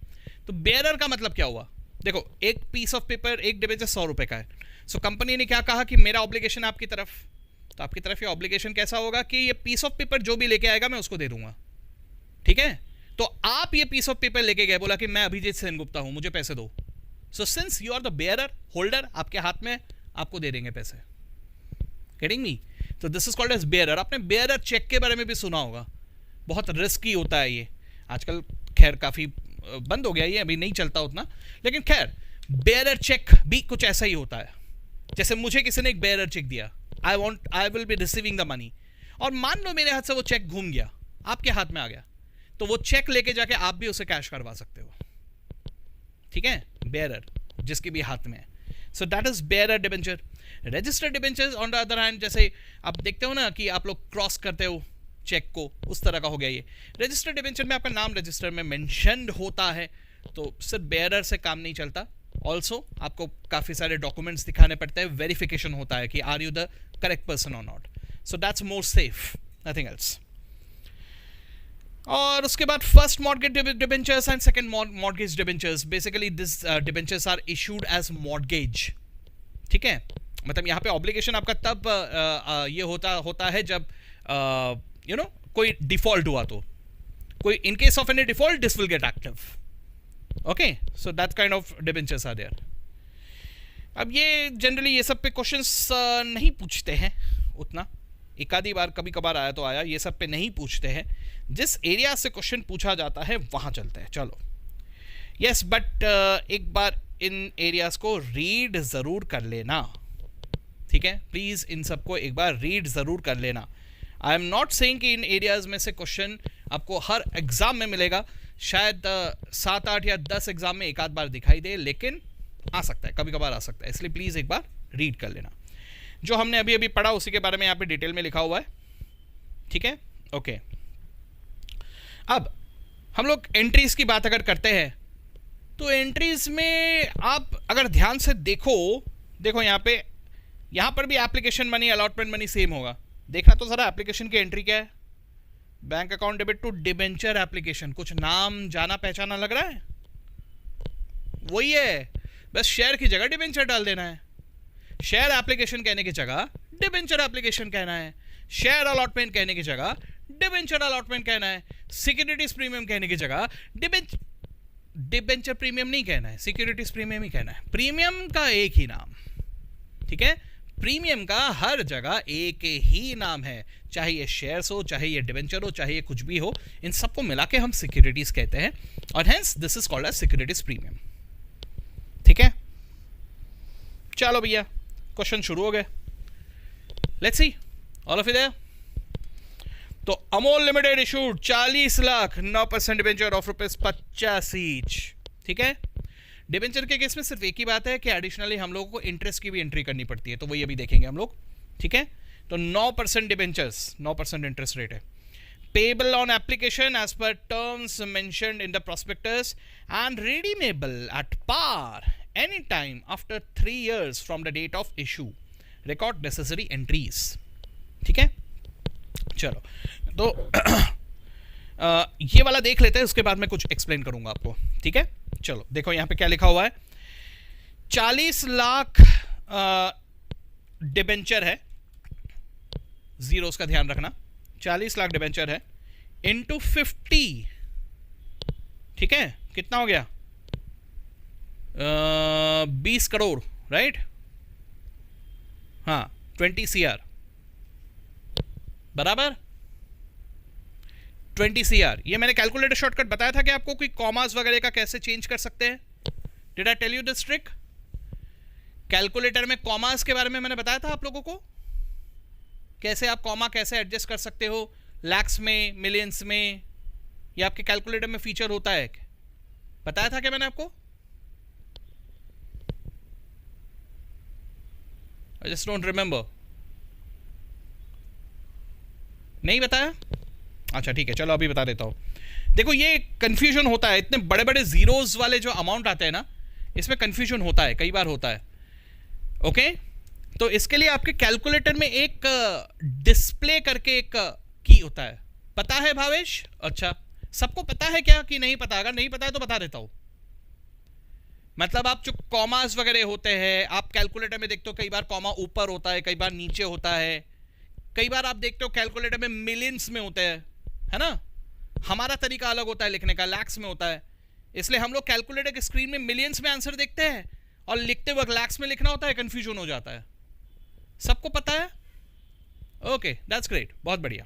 तो बेयरर का मतलब क्या हुआ? देखो, एक पीस ऑफ पेपर, एक डिबेंचर 100 रुपए का है. सो कंपनी ने क्या कहा कि मेरा ऑब्लिगेशन आपकी तरफ, तो आपकी तरफ ये ऑब्लिगेशन कैसा होगा कि ये पीस ऑफ पेपर जो भी लेके आएगा मैं उसको दे दूंगा, ठीक है. तो आप ये पीस ऑफ पेपर लेके गए, बोला कि मैं अभिजीत सेनगुप्ता हूं, मुझे पैसे दो. So since you are the bearer, holder आपके हाथ में, आपको दे देंगे पैसे. Getting me? तो this is called as bearer. आपने बेयरर चेक के बारे में भी सुना होगा, बहुत रिस्की होता है ये. आजकल खैर काफी बंद हो गया ये, अभी नहीं चलता उतना, लेकिन खैर बेयरर चेक भी कुछ ऐसा ही होता है. जैसे मुझे किसी ने एक बेयरर चेक दिया, I will be receiving the money, और मान लो मेरे हाथ से वो चेक घूम गया, आपके हाथ में आ गया, तो वो चेक लेके जाके आप भी उसे कैश करवा सकते हो, ठीक है. बेयरर जिसके भी हाथ में है. So that is bearer debenture. Registered debentures on the other hand, जैसे आप देखते हो ना कि आप लोग क्रॉस करते हो चेक को, उस तरह का हो गया ये. रजिस्टर्ड डिबेंचर में आपका नाम रजिस्टर में मेंशन्ड होता है, तो सिर्फ बेयरर से काम नहीं चलता. ऑल्सो आपको काफी सारे डॉक्यूमेंट्स दिखाने पड़ते हैं, वेरिफिकेशन होता है कि are you the correct person or not. So that's more safe, nothing else. और उसके बाद first mortgage debentures and second mortgage debentures. Basically this debentures are issued as mortgage, ठीक है. मतलब यहाँ पे ऑब्लिगेशन आपका तब ये होता है जब यू नो कोई डिफॉल्ट हुआ, तो कोई in case of any default this will get active. Okay, so that kind of debentures are there. अब ये जनरली ये सब पे क्वेश्चंस नहीं पूछते हैं उतना, एक आधी बार कभी कभार आया तो आया, ये सब पे नहीं पूछते हैं. जिस एरिया से क्वेश्चन पूछा जाता है वहां चलते हैं. चलो, यस, बट एक बार इन एरियाज को रीड जरूर कर लेना, ठीक है. प्लीज इन सबको एक बार रीड जरूर कर लेना. आई एम नॉट सेइंग कि इन एरियाज में से क्वेश्चन आपको हर एग्जाम में मिलेगा. शायद 7, 8 या 10 एग्जाम में एक आध बार दिखाई दे, लेकिन आ सकता है, कभी कभार आ सकता है. इसलिए प्लीज एक बार रीड कर लेना. जो हमने अभी अभी पढ़ा उसी के बारे में यहाँ पे डिटेल में लिखा हुआ है, ठीक है. ओके, अब हम लोग एंट्रीज की बात अगर करते हैं, तो एंट्रीज में आप अगर ध्यान से देखो यहाँ पर भी application money, allotment money same होगा. देखना तो जरा एप्लीकेशन की एंट्री क्या है. Bank account debit to debenture application. कुछ नाम जाना पहचाना लग रहा है? वही है, बस शेयर की जगह डिबेंचर डाल देना है. शेयर एप्लीकेशन कहने की जगह डिबेंचर एप्लीकेशन कहना है. शेयर अलॉटमेंट कहने की जगह डिबेंचर अलॉटमेंट कहना है. सिक्योरिटीज प्रीमियम कहने की जगह डिबेंचर. डिबेंचर प्रीमियम नहीं कहना है, सिक्योरिटीज प्रीमियम ही कहना है। प्रीमियम का एक ही नाम, ठीक है, प्रीमियम का हर जगह एक ही नाम है, चाहे ये शेयर्स हो, चाहे ये डिबेंचर हो, चाहे ये कुछ भी हो, इन सबको मिला के हम सिक्योरिटीज कहते हैं, और hence this is called as securities premium. ठीक है, चलो भैया क्वेश्चन शुरू हो गए, let's see all of you there. तो Amol limited issued 40 lakh 9% debenture of ₹50 each. ठीक है, डिबेंचर के केस में सिर्फ एक ही बात है कि एडिशनली हम लोगों को इंटरेस्ट की भी एंट्री करनी पड़ती है, तो वही अभी देखेंगे हम लोग। ठीक है, तो 9% डिबेंचर्स, 9% इंटरेस्ट रेट है। Payable on application as per terms mentioned in the prospectus and redeemable at par any time after 3 years from the date of issue. Record necessary entries. ठीक है, चलो तो ये वाला देख लेते हैं, उसके बाद मैं कुछ एक्सप्लेन करूंगा आपको। ठीक है, चलो देखो यहां पे क्या लिखा हुआ है। 40 लाख डिबेंचर है, जीरोस का ध्यान रखना, 40 लाख डिबेंचर है इंटू 50। ठीक है, कितना हो गया? 20 करोड़, राइट? हाँ, 20 CR बराबर 20 CR। ये मैंने कैलकुलेटर शॉर्टकट बताया था कि आपको कोई कॉमास वगैरह का कैसे चेंज कर सकते हैं। Did I tell you this trick? Calculator में कॉमास के बारे में मैंने बताया था आप लोगों को, कैसे आप कॉमा कैसे एडजस्ट कर सकते हो, लैक्स में, मिलियंस में, ये आपके कैलकुलेटर में फीचर होता है, बताया था क्या मैंने आपको? आई जस्ट डोंट रिमेंबर, नहीं बताया? अच्छा ठीक है, चलो अभी बता देता हूं। देखो ये कंफ्यूजन होता है, इतने बड़े बड़े जीरोस वाले जो अमाउंट आते हैं ना, इसमें कंफ्यूजन होता है, कई बार होता है। ओके, तो इसके लिए आपके कैलकुलेटर में एक डिस्प्ले करके एक की होता है, पता है भावेश? अच्छा, सबको पता है क्या कि नहीं पता? अगर नहीं पता है तो बता देता हूं। मतलब आप जो कॉमास वगैरह होते हैं, आप कैलकुलेटर में देखते हो कई बार कॉमा ऊपर होता है, कई बार नीचे होता है, कई बार आप देखते हो कैलकुलेटर में मिलियंस में होते हैं, है ना? हमारा तरीका अलग होता है लिखने का, लैक्स में होता है, इसलिए हम लोग कैलकुलेटर की स्क्रीन में मिलियंस में आंसर देखते हैं और लिखते वक्त लैक्स में लिखना होता है, कंफ्यूजन हो जाता है। सबको पता है? ओके, दैट्स ग्रेट, बहुत बढ़िया।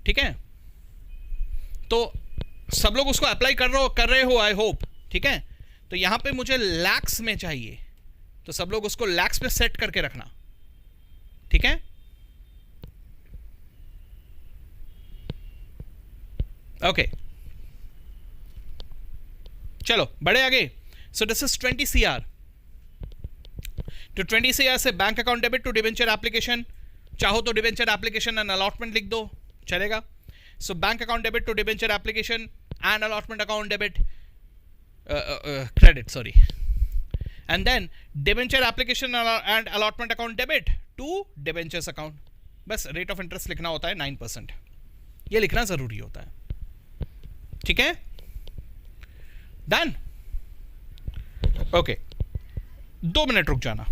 ठीक है, तो सब लोग उसको अप्लाई कर रहे हो आई होप। ठीक है, तो यहां पे मुझे लैक्स में चाहिए, तो सब लोग उसको लैक्स में सेट करके रखना। ठीक है, ओके, चलो बढ़े आगे। So this is 20 CR। तो 20 CR से bank account debit to debenture application, चाहो तो डिबेंचर एप्लीकेशन एंड अलॉटमेंट लिख दो, चलेगा। So bank account debit to debenture application and allotment account debit, credit, sorry, and then debenture application and allotment account debit to debentures account। बस rate of interest लिखना होता है 9%, ये लिखना जरूरी होता है। ठीक है, डन। ओके, 2 मिनट रुक जाना।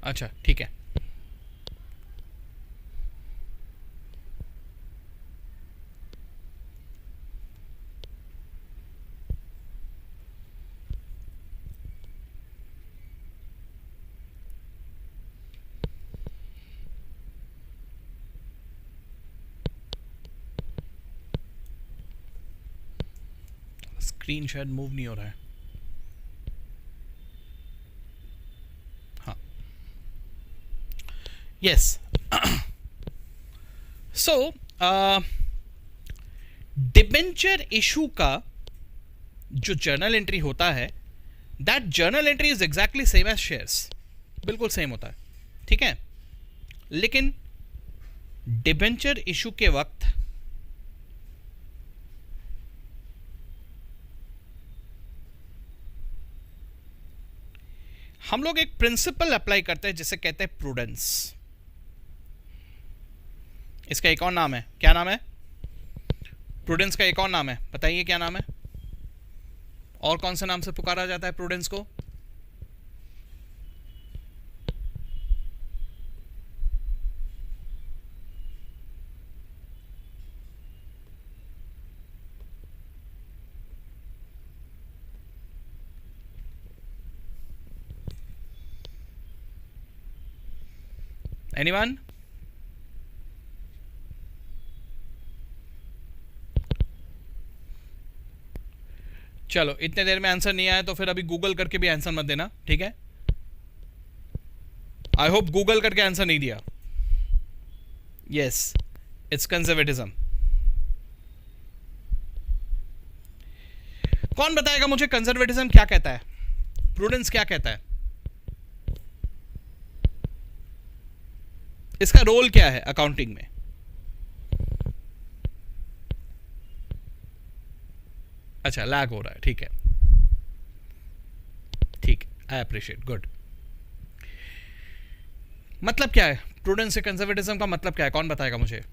अच्छा ठीक है, स्क्रीन शायद मूव नहीं हो रहा है। यस, सो डिबेंचर इशू का जो जर्नल एंट्री होता है, that journal entry is exactly same as shares, बिल्कुल सेम होता है, ठीक है। लेकिन डिबेंचर इशू के वक्त हम लोग एक प्रिंसिपल अप्लाई करते हैं जिसे कहते हैं प्रूडेंस। इसका एक और नाम है, क्या नाम है? प्रूडेंस का एक और नाम है, बताइए क्या नाम है? और कौन से नाम से पुकारा जाता है प्रूडेंस को? एनीवन? चलो, इतने देर में आंसर नहीं आया तो फिर अभी गूगल करके भी आंसर मत देना, ठीक है? आई होप गूगल करके आंसर नहीं दिया। Yes, it's conservatism. कौन बताएगा मुझे कंजर्वेटिज्म क्या कहता है, प्रूडेंस क्या कहता है, इसका रोल क्या है अकाउंटिंग में? अच्छा, लैग हो रहा है, ठीक है, ठीक, आई अप्रिशिएट, गुड। मतलब क्या है प्रूडेंस से कंजर्वेटिज्म का मतलब क्या है, कौन बताएगा मुझे?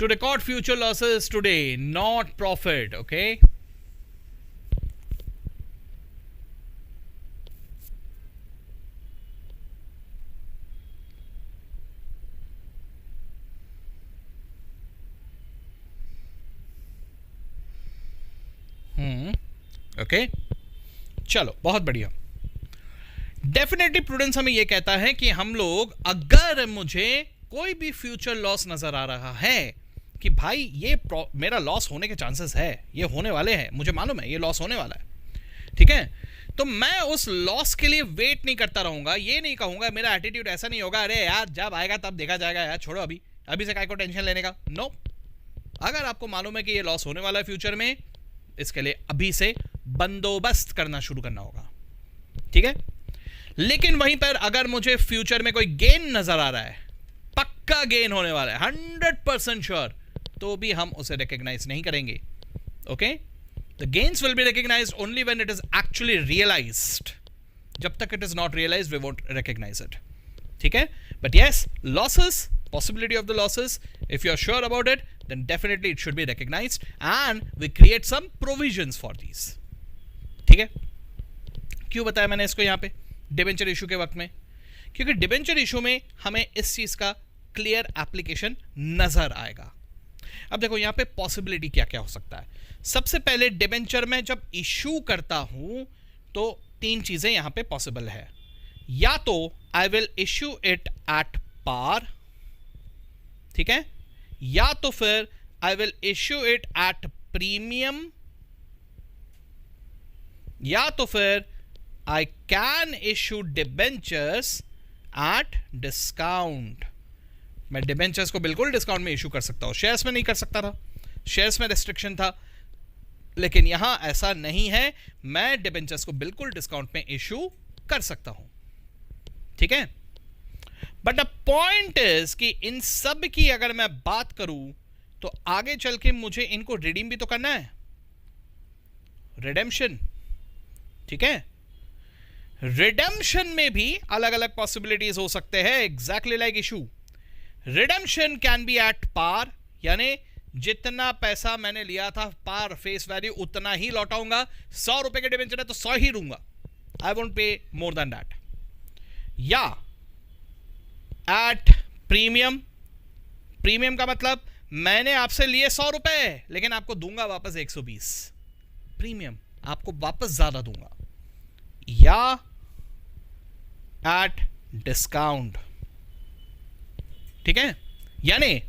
To record future losses today, not profit, okay? Okay, चलो, बहुत बढ़िया। डेफिनेटली प्रूडेंस हमें यह कहता है कि हम लोग, अगर मुझे कोई भी फ्यूचर लॉस नजर आ रहा है कि भाई ये मेरा लॉस होने के चांसेस है, ये होने वाले हैं, मुझे मालूम है ये लॉस होने वाला है, ठीक है, तो मैं उस लॉस के लिए वेट नहीं करता रहूंगा। ये नहीं कहूंगा, मेरा एटीट्यूड ऐसा नहीं होगा, अरे यार जब आएगा तब देखा जाएगा यार, छोड़ो अभी, अभी से काय को टेंशन लेने का। नो, अगर आपको मालूम है कि ये लॉस होने वाला है फ्यूचर में, इसके लिए अभी से बंदोबस्त करना शुरू करना होगा, ठीक है। लेकिन वहीं पर अगर मुझे फ्यूचर में कोई गेन नजर आ रहा है, पक्का गेन होने वाला है, 100% श्योर, तो भी हम उसे रिकॉग्नाइज नहीं करेंगे, okay. The gains will be recognised only when it is actually realised. जब तक it is not realised we won't recognise it, ठीक है। But yes, losses, possibility of the losses, if you are sure about it, then definitely it should be recognized and we create some provisions for these, ठीक है। क्यों बताया मैंने इसको यहाँ पे डिबेंचर इशू के वक्त में? क्योंकि डिबेंचर इशू में हमें इस चीज का क्लियर एप्लीकेशन नजर आएगा। अब देखो यहाँ पे पॉसिबिलिटी क्या क्या हो सकता है। सबसे पहले डिबेंचर में जब इशू करता हूं तो तीन चीजें यहां पे पॉसिबल है। या तो I will issue it at par, ठीक है, या तो फिर I will issue it at premium, या तो फिर I can issue debentures at discount. मैं डिबेंचर्स को बिल्कुल डिस्काउंट में इश्यू कर सकता हूं, शेयर्स में नहीं कर सकता था, शेयर्स में रेस्ट्रिक्शन था, लेकिन यहां ऐसा नहीं है, मैं डिबेंचर्स को बिल्कुल डिस्काउंट में इश्यू कर सकता हूं, ठीक है। बट द पॉइंट इज कि इन सब की अगर मैं बात करूं तो आगे चल के मुझे इनको रिडीम भी तो करना है, रिडेम्पशन, ठीक है। रिडेम्पशन में भी अलग अलग पॉसिबिलिटीज हो सकते हैं, exactly like issue. Redemption can be at par, यानी जितना पैसा मैंने लिया था पार फेस वैल्यू उतना ही लौटाऊंगा। 100 रुपए के डिबेंचर है तो 100 ही दूंगा, आई वोंट पे मोर देन दैट। या एट प्रीमियम, प्रीमियम का मतलब मैंने आपसे लिए 100 रुपए लेकिन आपको दूंगा वापस 120, प्रीमियम आपको वापस ज्यादा दूंगा, या एट डिस्काउंट, ठीक है। यानी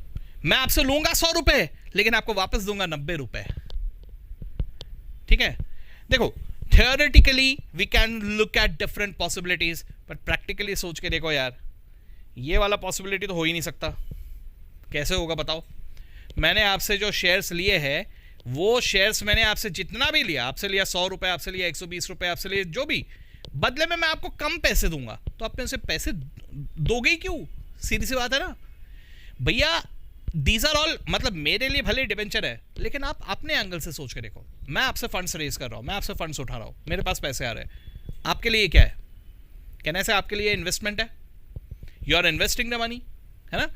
मैं आपसे लूंगा 100 रुपए लेकिन आपको वापस दूंगा 90 रुपए, ठीक है। देखो theoretically we can look at different possibilities, but practically सोच के देखो यार, ये वाला पॉसिबिलिटी तो हो ही नहीं सकता। कैसे होगा बताओ? मैंने आपसे जो शेयर्स लिए हैं वो शेयर्स मैंने आपसे जितना भी लिया, आपसे लिया 100 रुपए, आपसे लिया 120 रुपए, आपसे लिए जो भी, बदले में मैं आपको कम पैसे दूंगा, तो आप मेरे से पैसे दोगे ही क्यों? सीधी सी बात है ना भैया। दीज आर ऑल, मतलब मेरे लिए भले डिवेंचर है लेकिन आप अपने एंगल से सोच के देखो। मैं आपसे फंड्स रेज कर रहा हूं, मैं आपसे फंड्स उठा रहा हूं, मेरे पास पैसे आ रहे हैं, आपके लिए क्या है? कहने से आपके लिए इन्वेस्टमेंट है, you are investing the money, है ना।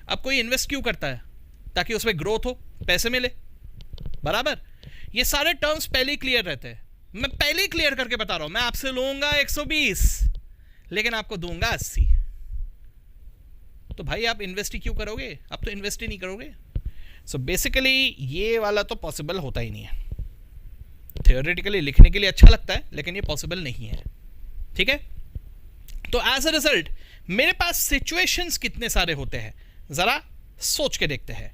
अब कोई इन्वेस्ट क्यों करता है? ताकि उसमें ग्रोथ हो, पैसे मिले, बराबर। ये सारे टर्म्स पहले ही क्लियर रहते हैं, मैं पहले ही क्लियर करके बता रहा हूं। मैं आपसे लूंगा 120 लेकिन आपको दूंगा 80, तो भाई आप इन्वेस्ट ही क्यों करोगे? आप तो इन्वेस्ट ही नहीं करोगे। सो बेसिकली ये वाला तो पॉसिबल होता ही नहीं है। थियोरेटिकली लिखने के लिए अच्छा लगता है लेकिन ये पॉसिबल नहीं है, ठीक है। तो एज अ रिजल्ट मेरे पास सिचुएशंस कितने सारे होते हैं, जरा सोच के देखते हैं।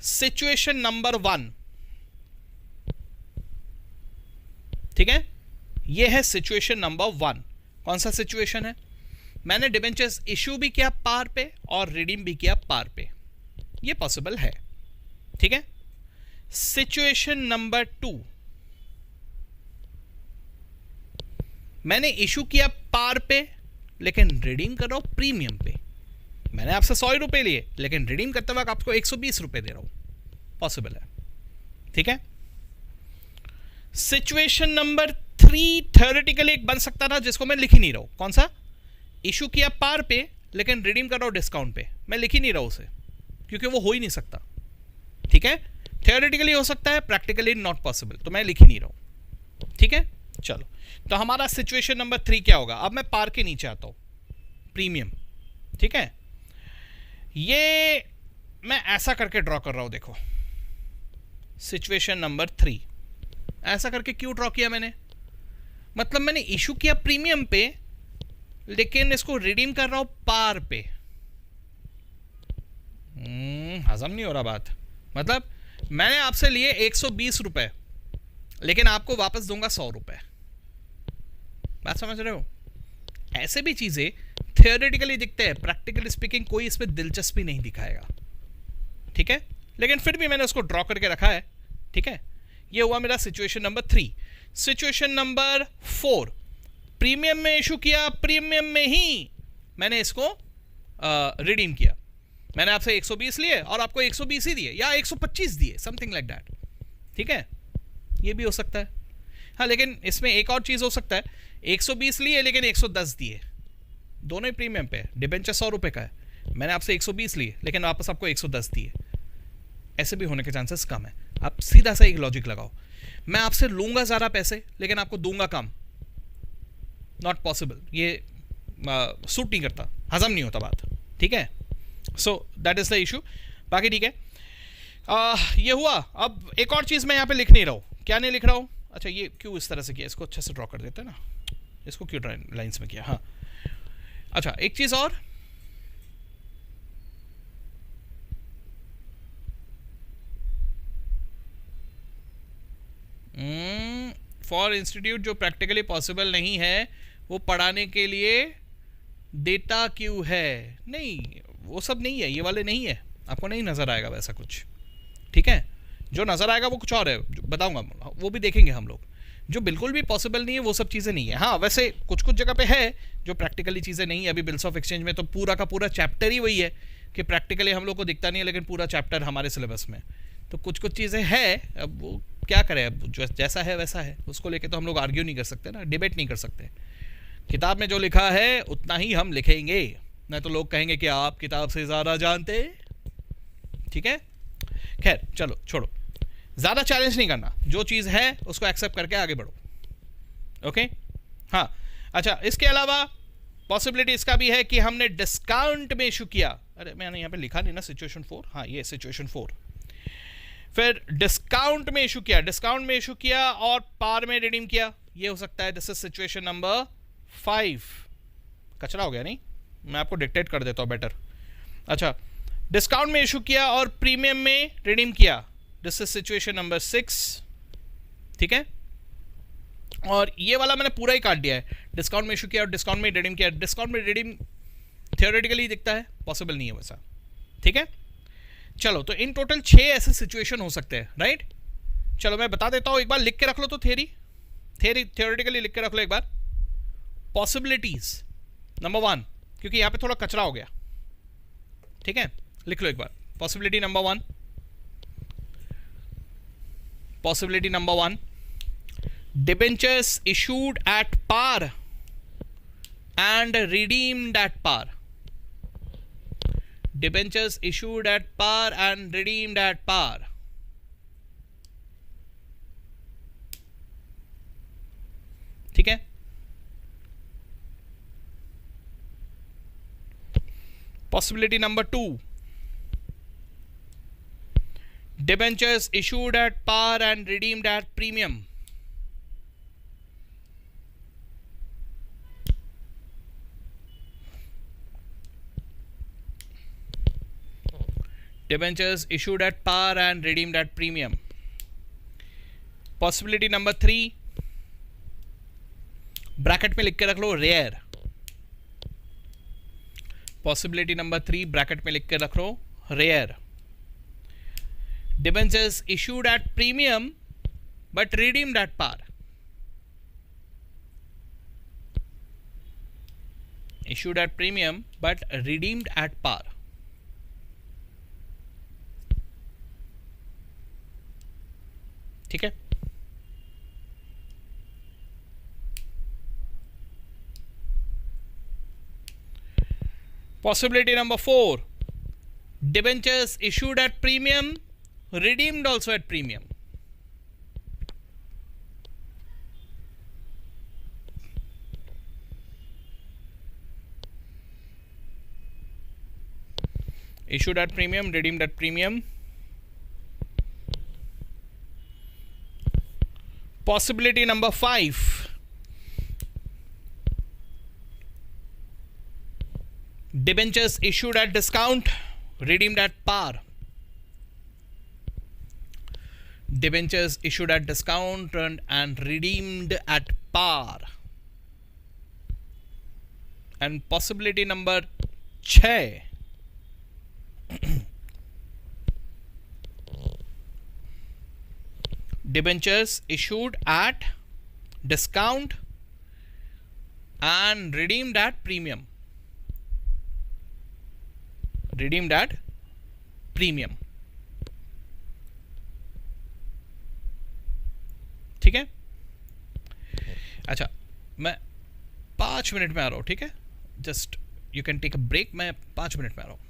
सिचुएशन नंबर 1, ठीक है, ये है सिचुएशन नंबर 1। कौन सा सिचुएशन है? मैंने डिबेंचर्स इशू भी किया पार पे और रिडीम भी किया पार पे, ये पॉसिबल है, ठीक है। सिचुएशन नंबर 2, मैंने इशू किया पार पे लेकिन रिडीम कर रहा हूं प्रीमियम पे। मैंने आपसे 100 रुपए लिए लेकिन रिडीम करते वक्त आपको 120 रुपए दे रहा हूं, पॉसिबल है, ठीक है। सिचुएशन नंबर 3 थ्योरेटिकली एक बन सकता था जिसको मैं लिख ही नहीं रहा हूं। कौन सा? इशू किया पार पे लेकिन रिडीम कर रहा हूं डिस्काउंट पे, मैं लिख ही नहीं रहा हूं उसे क्योंकि वो हो ही नहीं सकता, ठीक है। थियोरेटिकली हो सकता है, प्रैक्टिकली नॉट पॉसिबल, तो मैं लिख ही नहीं रहा हूं, ठीक है। चलो, तो हमारा सिचुएशन नंबर 3 क्या होगा? अब मैं पार के नीचे आता हूं, प्रीमियम, ठीक है। ये मैं ऐसा करके ड्रॉ कर रहा हूं, देखो सिचुएशन नंबर 3 ऐसा करके क्यों ड्रॉ किया मैंने? मतलब मैंने इशू किया प्रीमियम पे लेकिन इसको रिडीम कर रहा हूं पार पे। हजम नहीं हो रहा बात। मतलब मैंने आपसे लिए 120 रुपए लेकिन आपको वापस दूंगा 100 रुपए, बात समझ रहे हो? ऐसे भी चीजें थियोरेटिकली दिखते हैं, प्रैक्टिकली स्पीकिंग कोई इसमें दिलचस्पी नहीं दिखाएगा, ठीक है। लेकिन फिर भी मैंने उसको ड्रॉ करके रखा है, ठीक है। ये हुआ मेरा situation number 3। Situation number 4, premium में इशू किया, प्रीमियम में ही मैंने इसको रिडीम किया। मैंने आपसे 120 लिए और आपको 120 ही दिए या 125 दिए, समथिंग लाइक दैट, ठीक है। ये भी हो सकता है। हाँ, लेकिन इसमें एक और चीज हो सकता है, 120 लिए लेकिन 110 दिए, दोनों ही प्रीमियम पे। डिबेंचर 100 रुपए का है, मैंने आपसे 120 लिए लेकिन वापस आपको 110 दिए, ऐसे भी होने के चांसेस कम है। आप सीधा सा एक लॉजिक लगाओ, मैं आपसे लूंगा ज्यादा पैसे लेकिन आपको दूंगा कम, नॉट पॉसिबल, ये सूट नहीं करता, हजम नहीं होता बात, ठीक है। So that is the issue. बाकी ठीक है, ये हुआ। अब एक और चीज मैं यहाँ पे लिख नहीं रहा हूँ। क्या नहीं लिख रहा हूँ? अच्छा, ये क्यों इस तरह से किया? इसको अच्छे से ड्रॉ कर देते हैं ना, इसको क्यों लाइंस में किया? हाँ, अच्छा एक चीज और, फॉर इंस्टीट्यूट जो प्रैक्टिकली पॉसिबल नहीं है वो पढ़ाने के लिए डेटा क्यों है? नहीं, वो सब नहीं है, ये वाले नहीं है, आपको नहीं नजर आएगा वैसा कुछ, ठीक है। जो नजर आएगा वो कुछ और है, बताऊंगा, वो भी देखेंगे हम लोग। जो बिल्कुल भी पॉसिबल नहीं है वो सब चीज़ें नहीं है। हाँ, वैसे कुछ कुछ जगह पे है जो प्रैक्टिकली चीज़ें नहीं है। अभी बिल्स ऑफ एक्सचेंज में तो पूरा का पूरा चैप्टर ही वही है कि प्रैक्टिकली हम लोग को दिखता नहीं है लेकिन पूरा चैप्टर हमारे सिलेबस में। तो कुछ कुछ चीज़ें है, अब वो क्या करें, अब जो जैसा है वैसा है, उसको लेके तो हम लोग आर्ग्यू नहीं कर सकते ना, डिबेट नहीं कर सकते। किताब में जो लिखा है उतना ही हम लिखेंगे, नहीं तो लोग कहेंगे कि आप किताब से ज़्यादा जानते, ठीक है। खैर चलो छोड़ो, ज़्यादा चैलेंज नहीं करना, जो चीज़ है उसको एक्सेप्ट करके आगे बढ़ो, ओके। हाँ, अच्छा, इसके अलावा पॉसिबिलिटी इसका भी है कि हमने डिस्काउंट में इशू किया। अरे मैंने यहाँ पे लिखा नहीं ना सिचुएशन 4, हाँ ये सिचुएशन 4। फिर डिस्काउंट में इशू किया, डिस्काउंट में इशू किया और पार में रिडीम किया, ये हो सकता है, दिस इज सिचुएशन नंबर 5। कचरा हो गया नहीं, मैं आपको डिक्टेट कर देता हूँ बेटर। अच्छा, डिस्काउंट में इशू किया और प्रीमियम में रिडीम किया, दिस इज सिचुएशन नंबर 6। ठीक है, और ये वाला मैंने पूरा ही काट दिया है, डिस्काउंट में इशू किया और डिस्काउंट में रिडीम किया। डिस्काउंट में रिडीम थियोरेटिकली दिखता है, पॉसिबल नहीं है वैसा। ठीक है, चलो तो इन टोटल 6 ऐसे सिचुएशन हो सकते हैं, राइट। चलो मैं बता देता हूं, एक बार लिख के रख लो तो थियोरेटिकली लिख के रख लो एक बार। पॉसिबिलिटीज नंबर 1, क्योंकि यहां पे थोड़ा कचरा हो गया। ठीक है, लिख लो एक बार। Possibility number 1, possibility number 1, debentures issued at par and redeemed at par. Debentures issued at par and redeemed at par. ठीक है, possibility number 2, debentures issued at par and redeemed at premium. Debentures issued at par and redeemed at premium. Possibility number 3, bracket में लिख के रख लो rare. Possibility number 3, bracket में लिख के रख लो rare. Debentures issued at premium but redeemed at par. Issued at premium but redeemed at par. ठीक है, possibility number 4, debentures issued at premium, redeemed also at premium. Issued at premium, redeemed at premium. Possibility number 5, debentures issued at discount, redeemed at par. Debentures issued at discount and redeemed at par. And possibility number 6, debentures issued at discount and redeemed at premium. Redeemed at premium. ठीक है, अच्छा मैं 5 minute में आ रहा हूं। ठीक है, just you can take a break, मैं 5 मिनट में आ रहा हूं।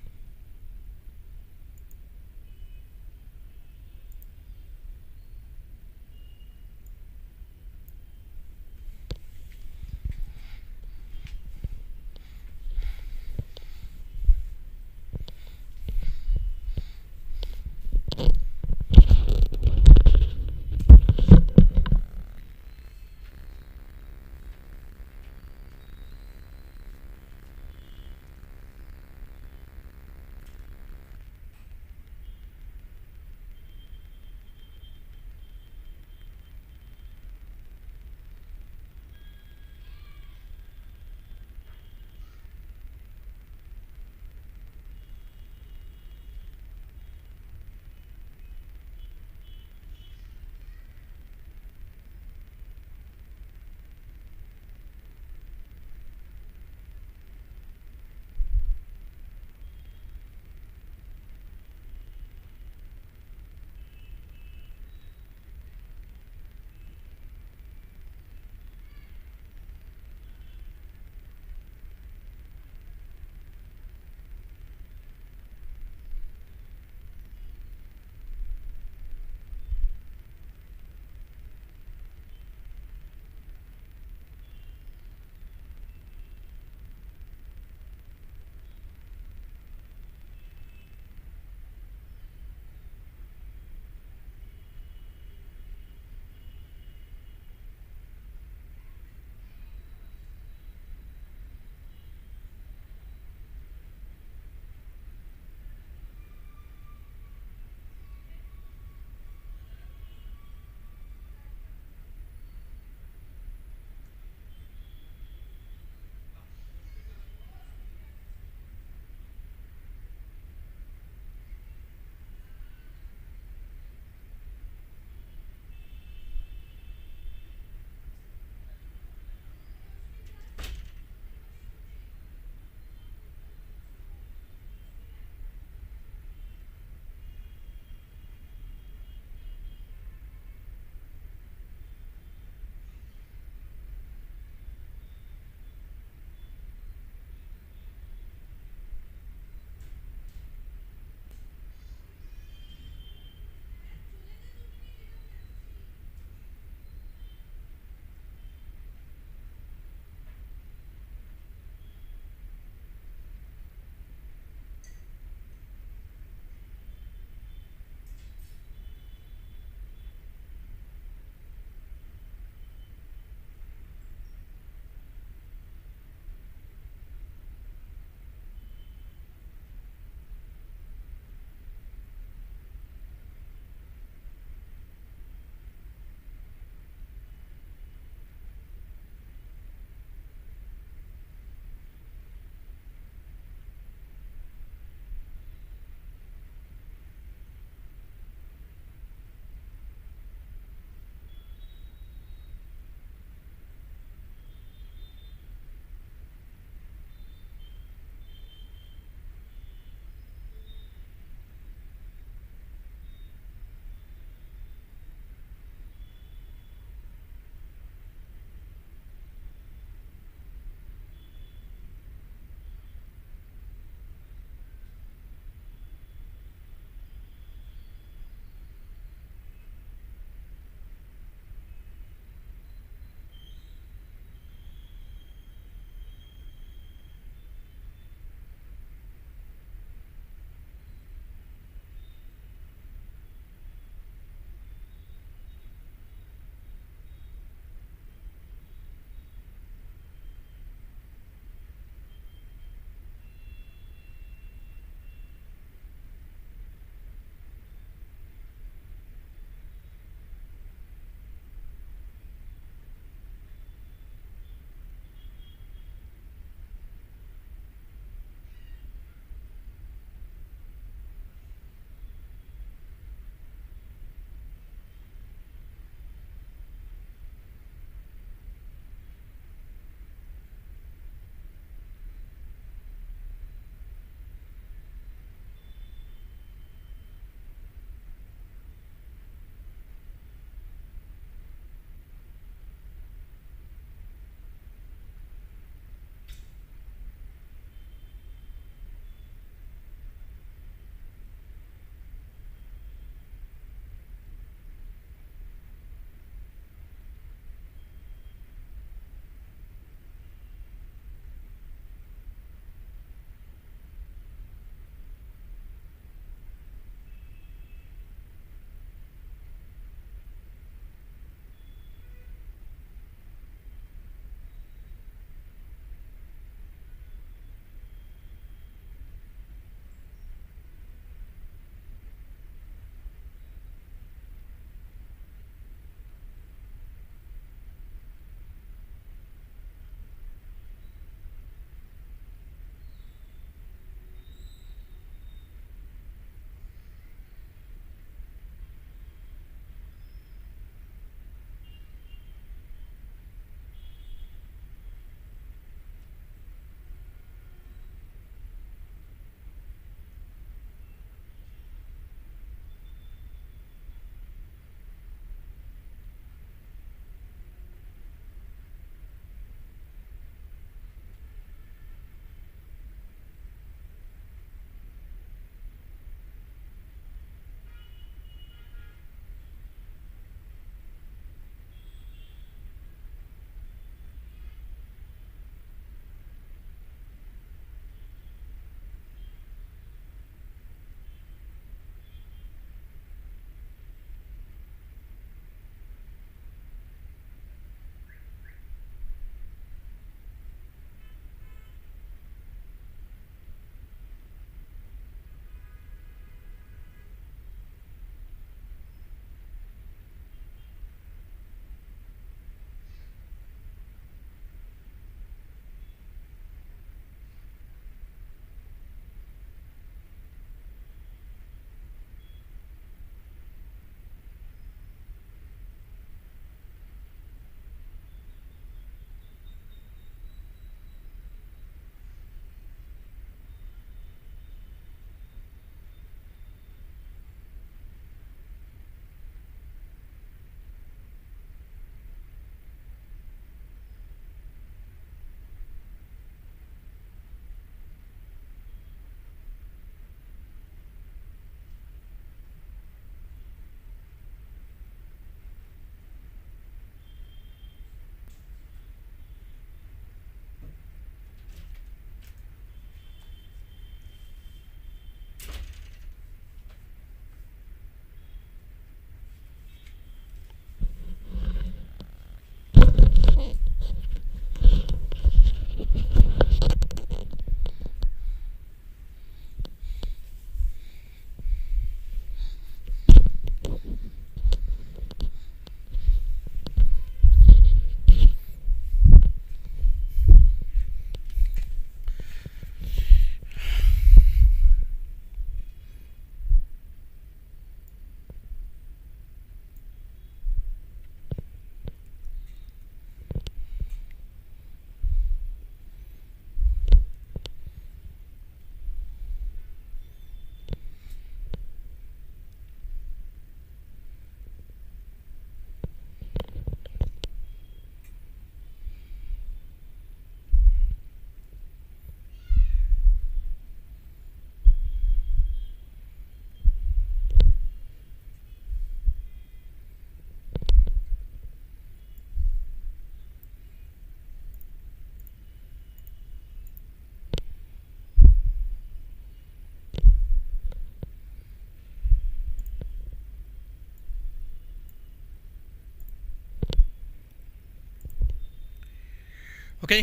ओके,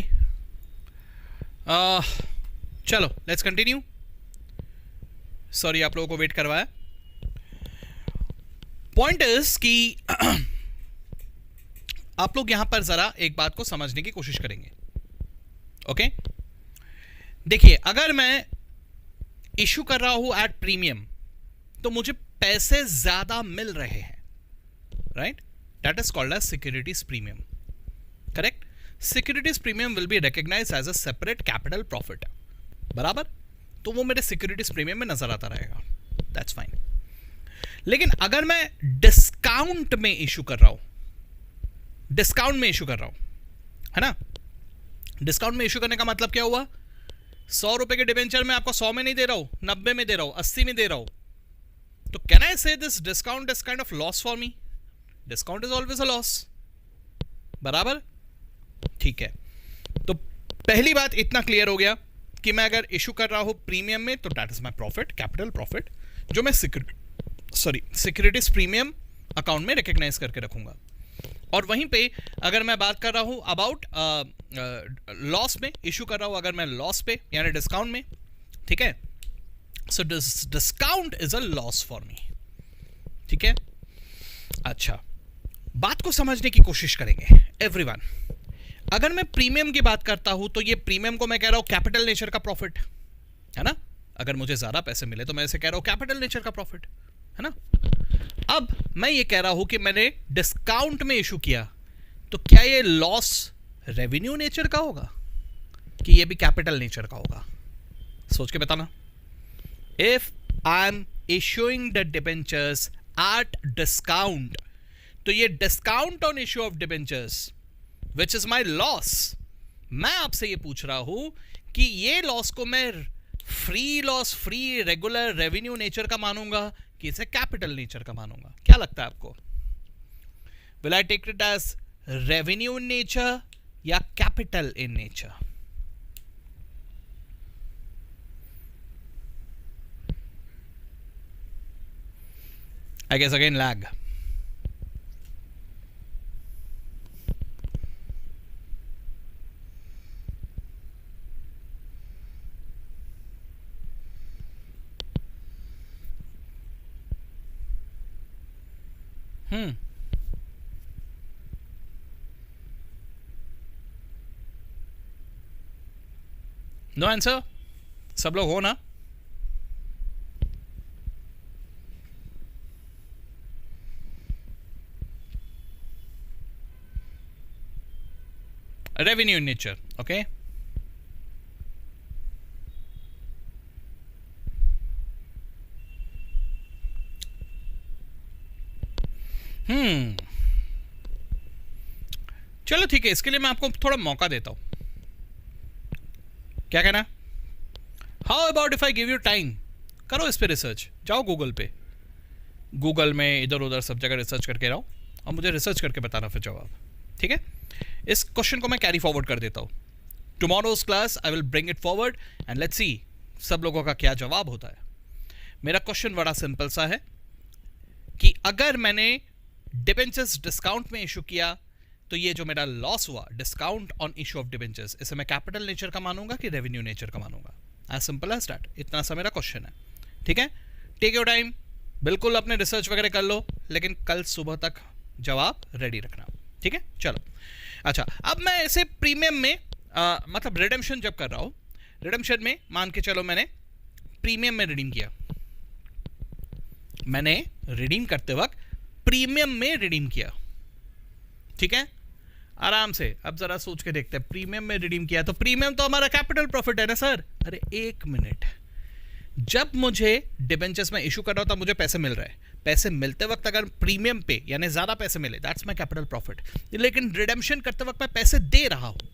चलो लेट्स कंटिन्यू. सॉरी आप लोगों को वेट करवाया. पॉइंट इज कि आप लोग यहां पर जरा एक बात को समझने की कोशिश करेंगे. ओके, देखिए अगर मैं इशू कर रहा हूं एट प्रीमियम तो मुझे पैसे ज्यादा मिल रहे हैं, right? That is called as securities premium. Correct? Securities premium will be recognised as a separate capital profit. बराबर? तो वो मेरे सिक्योरिटीज प्रीमियम में नजर आता रहेगा. That's fine. लेकिन अगर मैं डिस्काउंट में इशू कर रहा हूं, है ना? डिस्काउंट में इशू करने का मतलब क्या हुआ? 100 रुपए के डिबेंचर में आपको 100 में नहीं दे रहा हूं, 90 में दे रहा हूं, 80 में दे रहा हूं. तो कैन आई से this discount is kind of loss for me? Discount is always a loss. बराबर? ठीक है. तो पहली बात इतना क्लियर हो गया कि मैं अगर इशू कर रहा हूं प्रीमियम में तो that is my profit, capital profit, जो मैं सिक्योरिटीज प्रीमियम अकाउंट में रिकॉग्नाइज करके रखूंगा. और वहीं पे अगर मैं बात कर रहा हूं अबाउट लॉस में, इशू कर रहा हूं अगर मैं लॉस पे यानी डिस्काउंट में, ठीक है? So discount is a loss for मी. ठीक है? अच्छा, बात को समझने की कोशिश करेंगे एवरीवन. अगर मैं प्रीमियम की बात करता हूं तो ये प्रीमियम को मैं कह रहा हूं कैपिटल नेचर का प्रॉफिट, है ना? अगर मुझे ज्यादा पैसे मिले तो मैं इसे कह रहा हूं कैपिटल नेचर का प्रॉफिट, है ना? अब मैं ये कह रहा हूं कि मैंने डिस्काउंट में इशू किया तो क्या ये लॉस रेवेन्यू नेचर का होगा कि ये भी कैपिटल नेचर का होगा? सोच के बताना. If I am issuing the debentures at discount तो ये discount on issue of debentures which is my loss. मैं आपसे ये पूछ रहा हूं कि ये लॉस को मैं free loss, free regular revenue nature का मानूंगा कि इसे कैपिटल नेचर का मानूंगा? क्या लगता है आपको? Will I take it as revenue in nature या capital in nature? I guess again lag. No answer? सब लोग हो ना? Revenue in nature. ओके, चलो ठीक है, इसके लिए मैं आपको थोड़ा मौका देता हूं. क्या कहना? How about if I give you time? करो इस पे रिसर्च, जाओ गूगल पे, गूगल में इधर उधर सब जगह रिसर्च करके रहो और मुझे रिसर्च करके बताना फिर जवाब. ठीक है? इस क्वेश्चन को मैं कैरी फॉरवर्ड कर देता हूं. Tomorrow's class I will bring it forward and let's see सब लोगों का क्या जवाब होता है. मेरा क्वेश्चन बड़ा सिंपल सा है कि अगर मैंने डिबेंचर्स डिस्काउंट में इशू किया तो ये जो मेरा लॉस हुआ discount on issue of debentures, इसे मैं कैपिटल नेचर का मानूंगा कि रेवेन्यू नेचर का मानूंगा? As simple as that. इतना सा मेरा क्वेश्चन है. ठीक है? टेक योर टाइम, बिल्कुल अपने रिसर्च वगैरह कर लो, लेकिन कल सुबह तक जवाब रेडी रखना. ठीक है? चलो. अच्छा, अब मैं इसे प्रीमियम में मतलब रिडेम्पशन जब कर रहा हूं, रिडेम्पशन में मान के चलो मैंने प्रीमियम में रिडीम किया, मैंने रिडीम करते वक्त प्रीमियम में रिडीम किया. ठीक है? आराम से अब जरा सोच के देखते हैं. प्रीमियम में रिडीम किया तो प्रीमियम तो हमारा कैपिटल प्रॉफिट है ना सर? अरे एक मिनट, जब मुझे डिबेंचर्स में इशू कर रहा था मुझे पैसे मिल रहे हैं, पैसे मिलते वक्त अगर प्रीमियम पे यानी ज्यादा पैसे मिले दैट्स माय कैपिटल प्रॉफिट. लेकिन रिडेम्पशन करते वक्त मैं पैसे दे रहा हूं,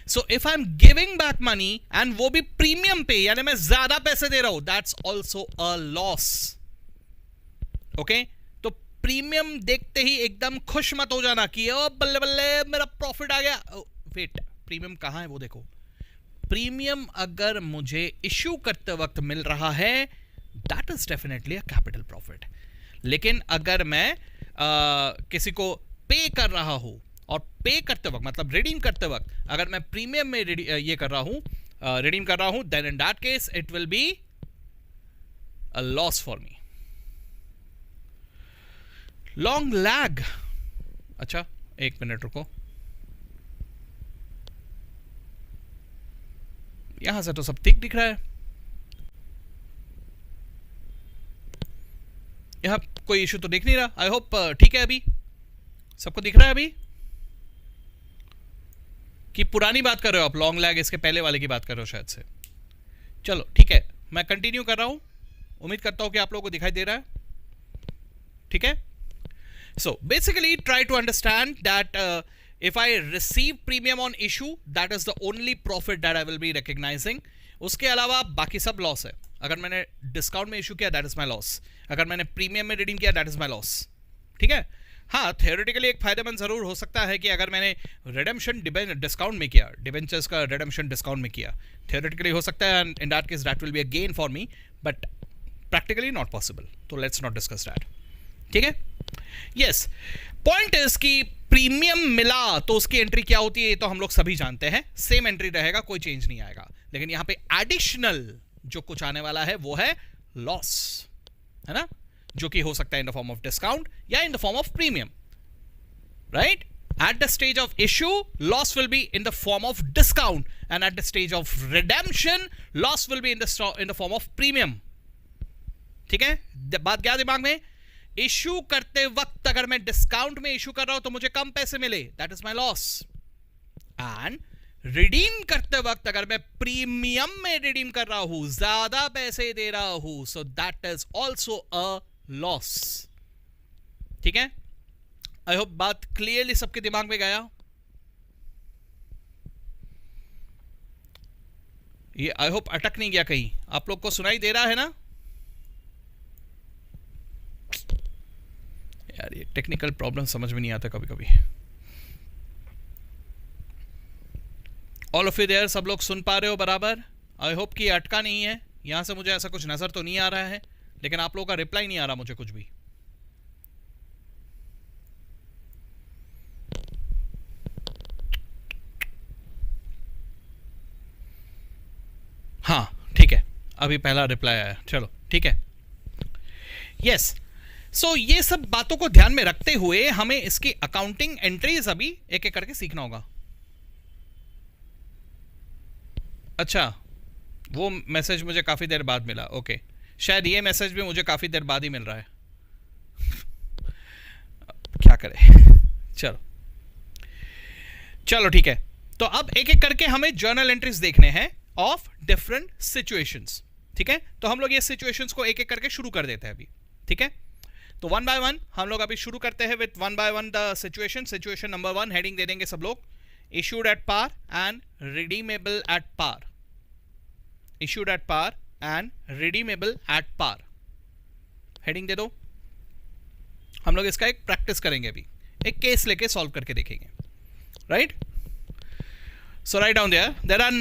so if I am giving back money and वो भी प्रीमियम पे यानी मैं ज्यादा पैसे दे रहा हूं, that's also a loss. Okay? तो प्रीमियम देखते ही एकदम खुश मत हो जाना कि ओ बल्ले बल्ले मेरा प्रॉफिट आ गया. वेट, प्रीमियम कहां है वो देखो. प्रीमियम अगर मुझे इश्यू करते वक्त मिल रहा है that is definitely a capital profit. लेकिन अगर मैं किसी को पे कर रहा हूं और पे करते वक्त मतलब रिडीम करते वक्त अगर मैं प्रीमियम में ये कर रहा हूं, रिडीम कर रहा हूं, then in that case it will be a loss for me. Long lag, अच्छा एक मिनट रुको, यहां से तो सब ठीक दिख रहा है, यहां कोई इशू तो दिख नहीं रहा. आई होप ठीक है, अभी सबको दिख रहा है अभी कि पुरानी बात कर रहे हो आप, लॉन्ग लैग इसके पहले वाले की बात कर रहे हो शायद से. चलो ठीक है, मैं कंटिन्यू कर रहा हूं, उम्मीद करता हूं कि आप लोगों को दिखाई दे रहा है. ठीक है, so basically try to understand that if I receive premium on issue, that is the only profit that I will be recognizing. उसके अलावा बाकी सब लॉस है. अगर मैंने डिस्काउंट में इशू किया दैट इज माई लॉस, अगर मैंने प्रीमियम में रिडीम किया दैट इज माई लॉस. ठीक है, हाँ थियोरेटिकली एक फायदेमंद जरूर हो सकता है कि अगर मैंने रिडेम्पशन डिस्काउंट में किया, डिबेंचर्स का रिडेम्पशन डिस्काउंट में किया, थियोरेटिकली हो सकता है, इन that case that will be a gain for me, but practically not possible. तो लेट्स नॉट डिस्कस दैट. ठीक है, यस, पॉइंट इज कि प्रीमियम मिला तो उसकी एंट्री क्या होती है ये तो हम लोग सभी जानते हैं, सेम एंट्री रहेगा, कोई चेंज नहीं आएगा. लेकिन यहां पे एडिशनल जो कुछ आने वाला है वो है लॉस, है ना, जो कि हो सकता है in the form of discount या in the form of premium. Right, at the stage of issue loss will be in the form of discount, and at the stage of redemption loss will be in the form of premium. ठीक है, बात क्या दिमाग में, issue करते वक्त अगर मैं डिस्काउंट में इशू कर रहा हूं तो मुझे कम पैसे मिले, that is my loss. And redeem करते वक्त अगर मैं प्रीमियम में रिडीम कर रहा हूं, ज्यादा पैसे दे रहा हूं, so that is also a loss. ठीक है, आई होप बात क्लियरली सबके दिमाग में गया. ये आई होप अटक नहीं गया कहीं, आप लोग को सुनाई दे रहा है ना यार, ये टेक्निकल प्रॉब्लम समझ में नहीं आता कभी कभी. ऑल ऑफ यू देयर, सब लोग सुन पा रहे हो बराबर? आई होप कि अटका नहीं है. यहां से मुझे ऐसा कुछ नजर तो नहीं आ रहा है, लेकिन आप लोगों का रिप्लाई नहीं आ रहा मुझे कुछ भी. हाँ ठीक है, अभी पहला रिप्लाई आया, चलो ठीक है. यस, सो ये सब बातों को ध्यान में रखते हुए हमें इसकी अकाउंटिंग एंट्रीज अभी एक एक करके सीखना होगा. अच्छा, वो मैसेज मुझे काफी देर बाद मिला. ओके, शायद ये मैसेज भी मुझे काफी देर बाद ही मिल रहा है. क्या करें, चलो चलो ठीक है. तो अब एक एक करके हमें जर्नल एंट्रीज देखने हैं ऑफ डिफरेंट सिचुएशंस. ठीक है, तो हम लोग ये सिचुएशंस को एक एक करके शुरू कर देते हैं अभी. ठीक है, तो वन बाय वन हम लोग अभी शुरू करते हैं with one by one the situation. Situation number 1 heading दे देंगे सब लोग, issued at par and redeemable at par. Issued at par and redeemable at par heading दे दो. हम लोग इसका एक प्रैक्टिस करेंगे अभी, एक केस लेके सॉल्व करके देखेंगे. Right, so write down there are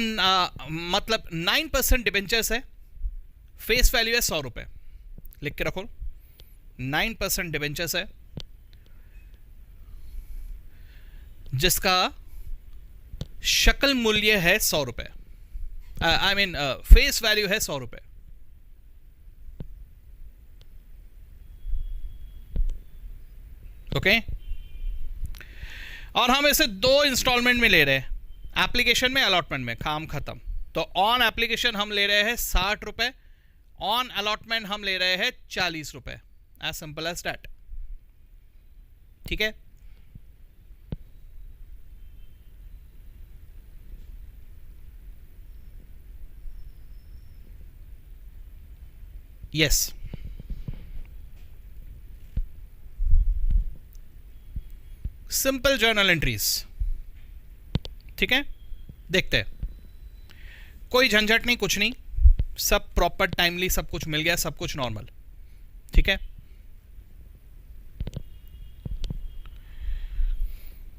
मतलब 9% डिबेंचर्स है, फेस वैल्यू है 100 रुपए, लिख के रखो. 9% डिबेंचर्स है जिसका शकल मूल्य है 100 रुपए, आई मीन फेस वैल्यू है 100 रुपए. ओके, और हम इसे 2 इंस्टॉलमेंट में ले रहे हैं, एप्लीकेशन में, अलॉटमेंट में, काम खत्म. तो ऑन एप्लीकेशन हम ले रहे हैं 60 रुपए, ऑन अलॉटमेंट हम ले रहे हैं 40 रुपए. As simple as that. ठीक है, यस, सिंपल जर्नल एंट्रीज. ठीक है, देखते हैं, कोई झंझट नहीं, कुछ नहीं, सब प्रॉपर टाइमली सब कुछ मिल गया, सब कुछ नॉर्मल. ठीक है,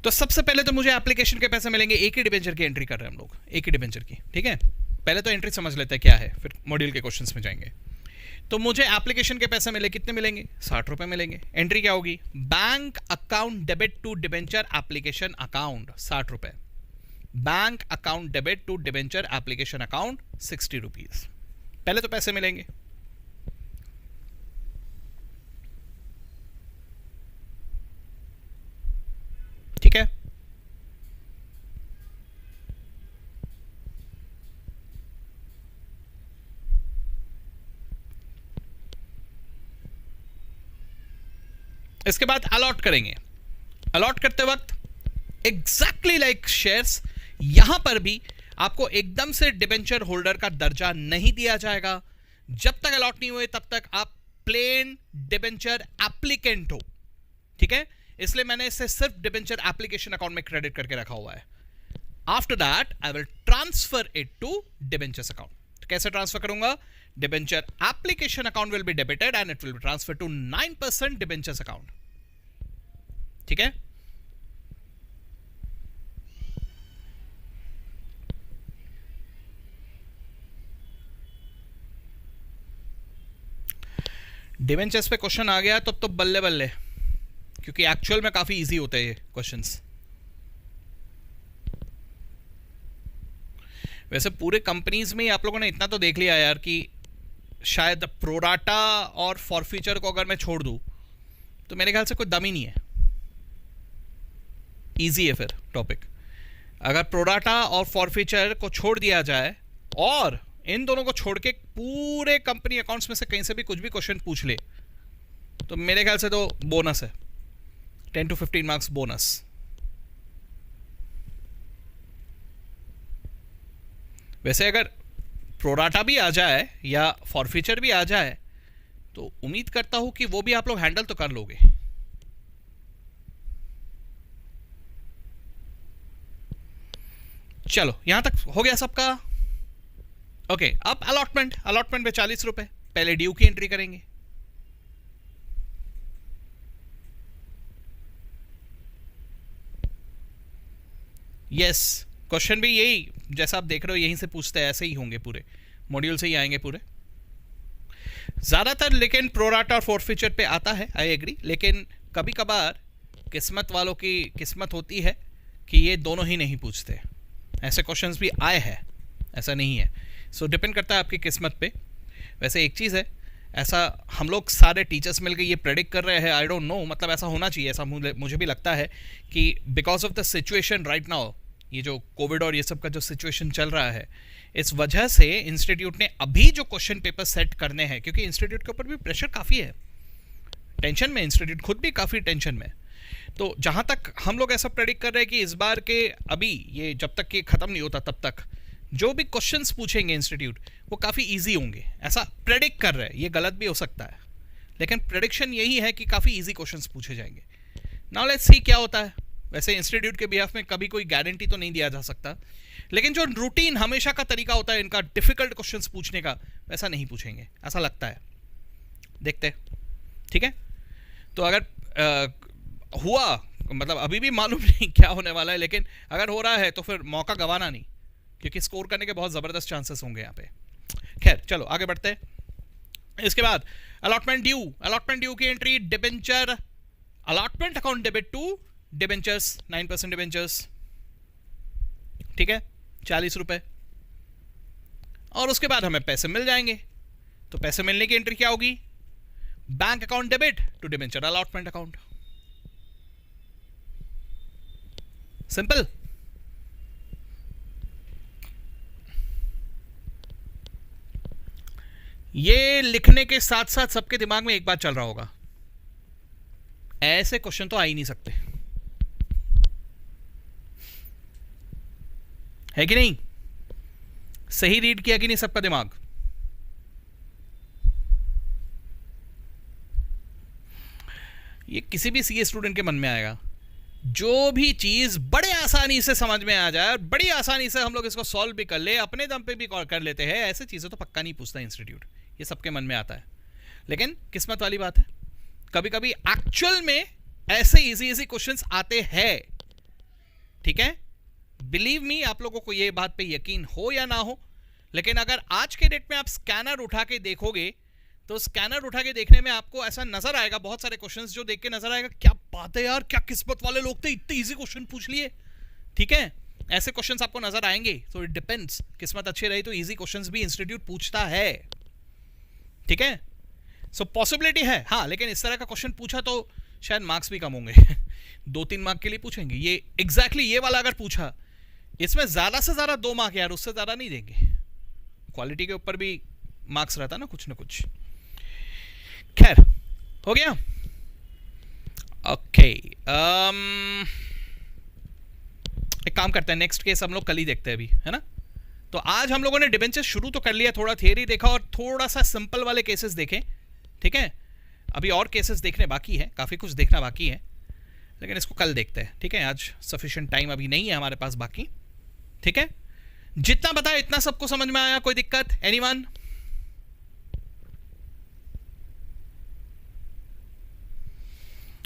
तो सबसे पहले तो मुझे एप्लीकेशन के पैसे मिलेंगे. एक ही डिबेंचर की एंट्री कर रहे हैं हम लोग, एक ही डिबेंचर की. ठीक है, पहले तो एंट्री समझ लेते हैं क्या है, फिर मॉड्यूल के क्वेश्चंस में जाएंगे. तो मुझे एप्लीकेशन के पैसे मिले, कितने मिलेंगे? 60 रुपए मिलेंगे। एंट्री क्या होगी? Bank account debit to debenture application account 60 रुपए, bank account debit to debenture application account 60 rupees. पहले तो पैसे मिलेंगे। ठीक है, इसके बाद अलॉट करेंगे। अलॉट करते वक्त एग्जैक्टली लाइक शेयर्स, यहां पर भी आपको एकदम से डिबेंचर होल्डर का दर्जा नहीं दिया जाएगा। जब तक अलॉट नहीं हुए तब तक आप प्लेन डिबेंचर एप्लीकेंट हो। ठीक है, इसलिए मैंने इसे सिर्फ डिबेंचर एप्लीकेशन अकाउंट में क्रेडिट करके रखा हुआ है। After that I will transfer it to debentures account. तो कैसे ट्रांसफर करूंगा? Debenture application account will be debited and it will be transfer to 9% debentures account. ठीक है, डिबेंचर्स पे क्वेश्चन आ गया तो बल्ले बल्ले, क्योंकि एक्चुअल में काफी इजी होते हैं ये क्वेश्चंस। वैसे पूरे कंपनीज में आप लोगों ने इतना तो देख लिया यार कि शायद प्रोराटा और फॉरफीचर को अगर मैं छोड़ दूं तो मेरे ख्याल से कोई दम ही नहीं है। इजी है फिर टॉपिक। अगर प्रोराटा और फॉरफीचर को छोड़ दिया जाए और इन दोनों को छोड़ के पूरे कंपनी अकाउंट्स में से कहीं से भी कुछ भी क्वेश्चन पूछ ले तो मेरे ख्याल से तो बोनस है, 10 to 15 मार्क्स बोनस। वैसे अगर प्रोराटा भी आ जाए या फॉरफीचर भी आ जाए तो उम्मीद करता हूं कि वो भी आप लोग हैंडल तो कर लोगे। चलो यहां तक हो गया सबका। ओके, अब अलॉटमेंट। अलॉटमेंट पे 40 रुपए। पहले ड्यू की एंट्री करेंगे। यस, क्वेश्चन भी यही जैसा आप देख रहे हो यहीं से पूछते हैं, ऐसे ही होंगे, पूरे मॉड्यूल से ही आएंगे पूरे ज्यादातर। लेकिन प्रोराटा और फॉरफीचर पे आता है, आई एग्री, लेकिन कभी कभार किस्मत वालों की किस्मत होती है कि ये दोनों ही नहीं पूछते। ऐसे क्वेश्चंस भी आए हैं, ऐसा नहीं है। सो डिपेंड करता है आपकी किस्मत पे। वैसे एक चीज़ है, ऐसा हम लोग सारे टीचर्स मिलकर ये प्रेडिक्ट कर रहे हैं, आई डोंट नो, मतलब ऐसा होना चाहिए, ऐसा मुझे भी लगता है कि because of the situation right now, ये जो कोविड और ये सब का जो सिचुएशन चल रहा है, इस वजह से इंस्टीट्यूट ने अभी जो क्वेश्चन पेपर सेट करने हैं, क्योंकि इंस्टीट्यूट के ऊपर भी प्रेशर काफ़ी है, टेंशन में, इंस्टीट्यूट खुद भी काफ़ी टेंशन में। तो जहाँ तक हम लोग ऐसा प्रेडिक्ट कर रहे हैं कि इस बार के अभी ये जब तक कि ख़त्म नहीं होता तब तक जो भी क्वेश्चंस पूछेंगे इंस्टीट्यूट वो काफ़ी इजी होंगे, ऐसा प्रेडिक्ट कर रहे हैं। ये गलत भी हो सकता है, लेकिन प्रेडिक्शन यही है कि काफ़ी इजी क्वेश्चंस पूछे जाएंगे। नाउ लेट्स सी क्या होता है। वैसे इंस्टीट्यूट के बिहाफ में कभी कोई गारंटी तो नहीं दिया जा सकता, लेकिन जो रूटीन हमेशा का तरीका होता है इनका डिफिकल्ट क्वेश्चंस पूछने का, वैसा नहीं पूछेंगे, ऐसा लगता है। देखते हैं, ठीक है। तो अगर हुआ, मतलब अभी भी मालूम नहीं क्या होने वाला है, लेकिन अगर हो रहा है तो फिर मौका गंवाना नहीं, क्योंकि स्कोर करने के बहुत ज़बरदस्त चांसेस होंगे यहाँ पे। खैर चलो आगे बढ़ते हैं। इसके बाद अलॉटमेंट ड्यू। अलॉटमेंट ड्यू की entry debenture allotment account debit to debentures 9% debentures, ठीक है, 40 रुपए। और उसके बाद हमें पैसे मिल जाएंगे। तो पैसे मिलने की एंट्री क्या होगी? Bank account debit to debenture allotment account. Simple. ये लिखने के साथ साथ सबके दिमाग में एक बात चल रहा होगा, ऐसे क्वेश्चन तो आ ही नहीं सकते, है कि नहीं? सही रीड किया कि नहीं सबका दिमाग? ये किसी भी सीए स्टूडेंट के मन में आएगा। जो भी चीज बड़े आसानी से समझ में आ जाए और बड़ी आसानी से हम लोग इसको सॉल्व भी कर ले, अपने दम पे भी कर लेते हैं, ऐसे चीजें तो पक्का नहीं पूछता इंस्टीट्यूट। ये सबके मन में आता है, लेकिन किस्मत वाली बात है, कभी कभी एक्चुअल में ऐसे इजी इजी क्वेश्चंस आते हैं, ठीक है। बिलीव मी, आप लोगों को ये बात पे यकीन हो या ना हो, लेकिन अगर आज के डेट में आप स्कैनर उठा के देखोगे तो स्कैनर उठा के देखने में आपको ऐसा नजर आएगा, बहुत सारे क्वेश्चंस जो देख के नजर आएगा क्या बात है यार, क्या किस्मत वाले लोग थे, इतने इजी क्वेश्चन पूछ लिए। ठीक है, ऐसे क्वेश्चंस आपको नजर आएंगे। तो इट डिपेंड्स, किस्मत अच्छी रही तो इजी क्वेश्चंस भी इंस्टीट्यूट पूछता है। ठीक है, सो पॉसिबिलिटी है हाँ, लेकिन इस तरह का क्वेश्चन पूछा तो शायद मार्क्स भी कम होंगे 2-3 मार्क के लिए पूछेंगे। ये एग्जैक्टली ये वाला अगर पूछा, इसमें ज्यादा से ज्यादा 2 मार्क यार, उससे ज्यादा नहीं देंगे। क्वालिटी के ऊपर भी मार्क्स रहता ना कुछ ना कुछ। खैर, हो गया। ओके, एक काम करते हैं, नेक्स्ट केस हम लोग कल ही देखते हैं अभी, है ना। तो आज हम लोगों ने डिबेंचर शुरू तो कर लिया, थोड़ा थियरी देखा और थोड़ा सा सिंपल वाले केसेस देखे। ठीक है, अभी और केसेस देखने बाकी है, काफ़ी कुछ देखना बाकी है, लेकिन इसको कल देखते हैं। ठीक है, आज सफिशिएंट टाइम अभी नहीं है हमारे पास बाकी। ठीक है, जितना बताया इतना सबको समझ में आया, कोई दिक्कत एनीवन?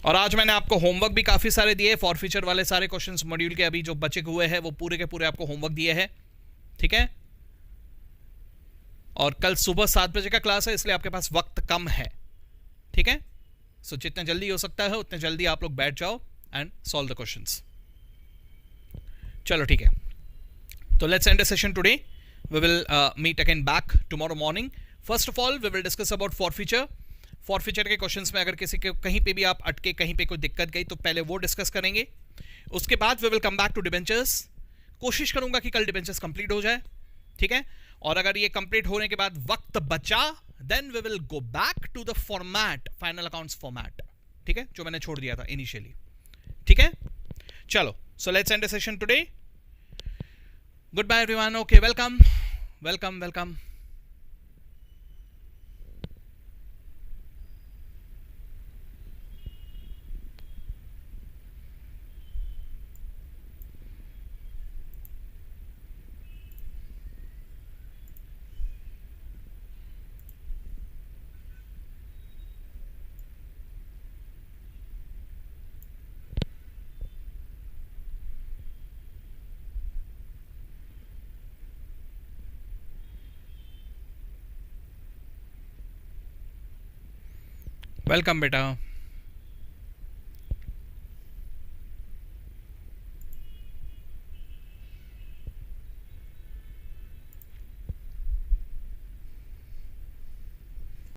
और आज मैंने आपको होमवर्क भी काफ़ी सारे दिए, फॉरफीचर वाले सारे क्वेश्चंस मॉड्यूल के अभी जो बचे हुए हैं वो पूरे के पूरे आपको होमवर्क दिए हैं। ठीक है, और कल सुबह 7 बजे का क्लास है, इसलिए आपके पास वक्त कम है। ठीक है, सो जितना जल्दी हो सकता है उतने जल्दी आप लोग बैठ जाओ एंड सॉल्व द क्वेश्चंस। चलो ठीक है, तो let's end the session today. We will meet again back tomorrow morning. First of all we will discuss about forfeiture. Forfeiture के क्वेश्चंस में अगर किसी के कहीं पे भी आप अटके, कहीं पे कोई दिक्कत गई, तो पहले वो डिस्कस करेंगे। उसके बाद we will come back to debentures. कोशिश करूंगा कि कल डिबेंचर्स कंप्लीट हो जाए। ठीक है, और अगर ये कंप्लीट होने के बाद वक्त बचा, then we will go back to the format, final accounts format. ठीक है, जो मैंने छोड़ दिया था इनिशियली। ठीक है, चलो, so let's end the session today. Good bye everyone. Okay, welcome welcome welcome. Welcome बेटा।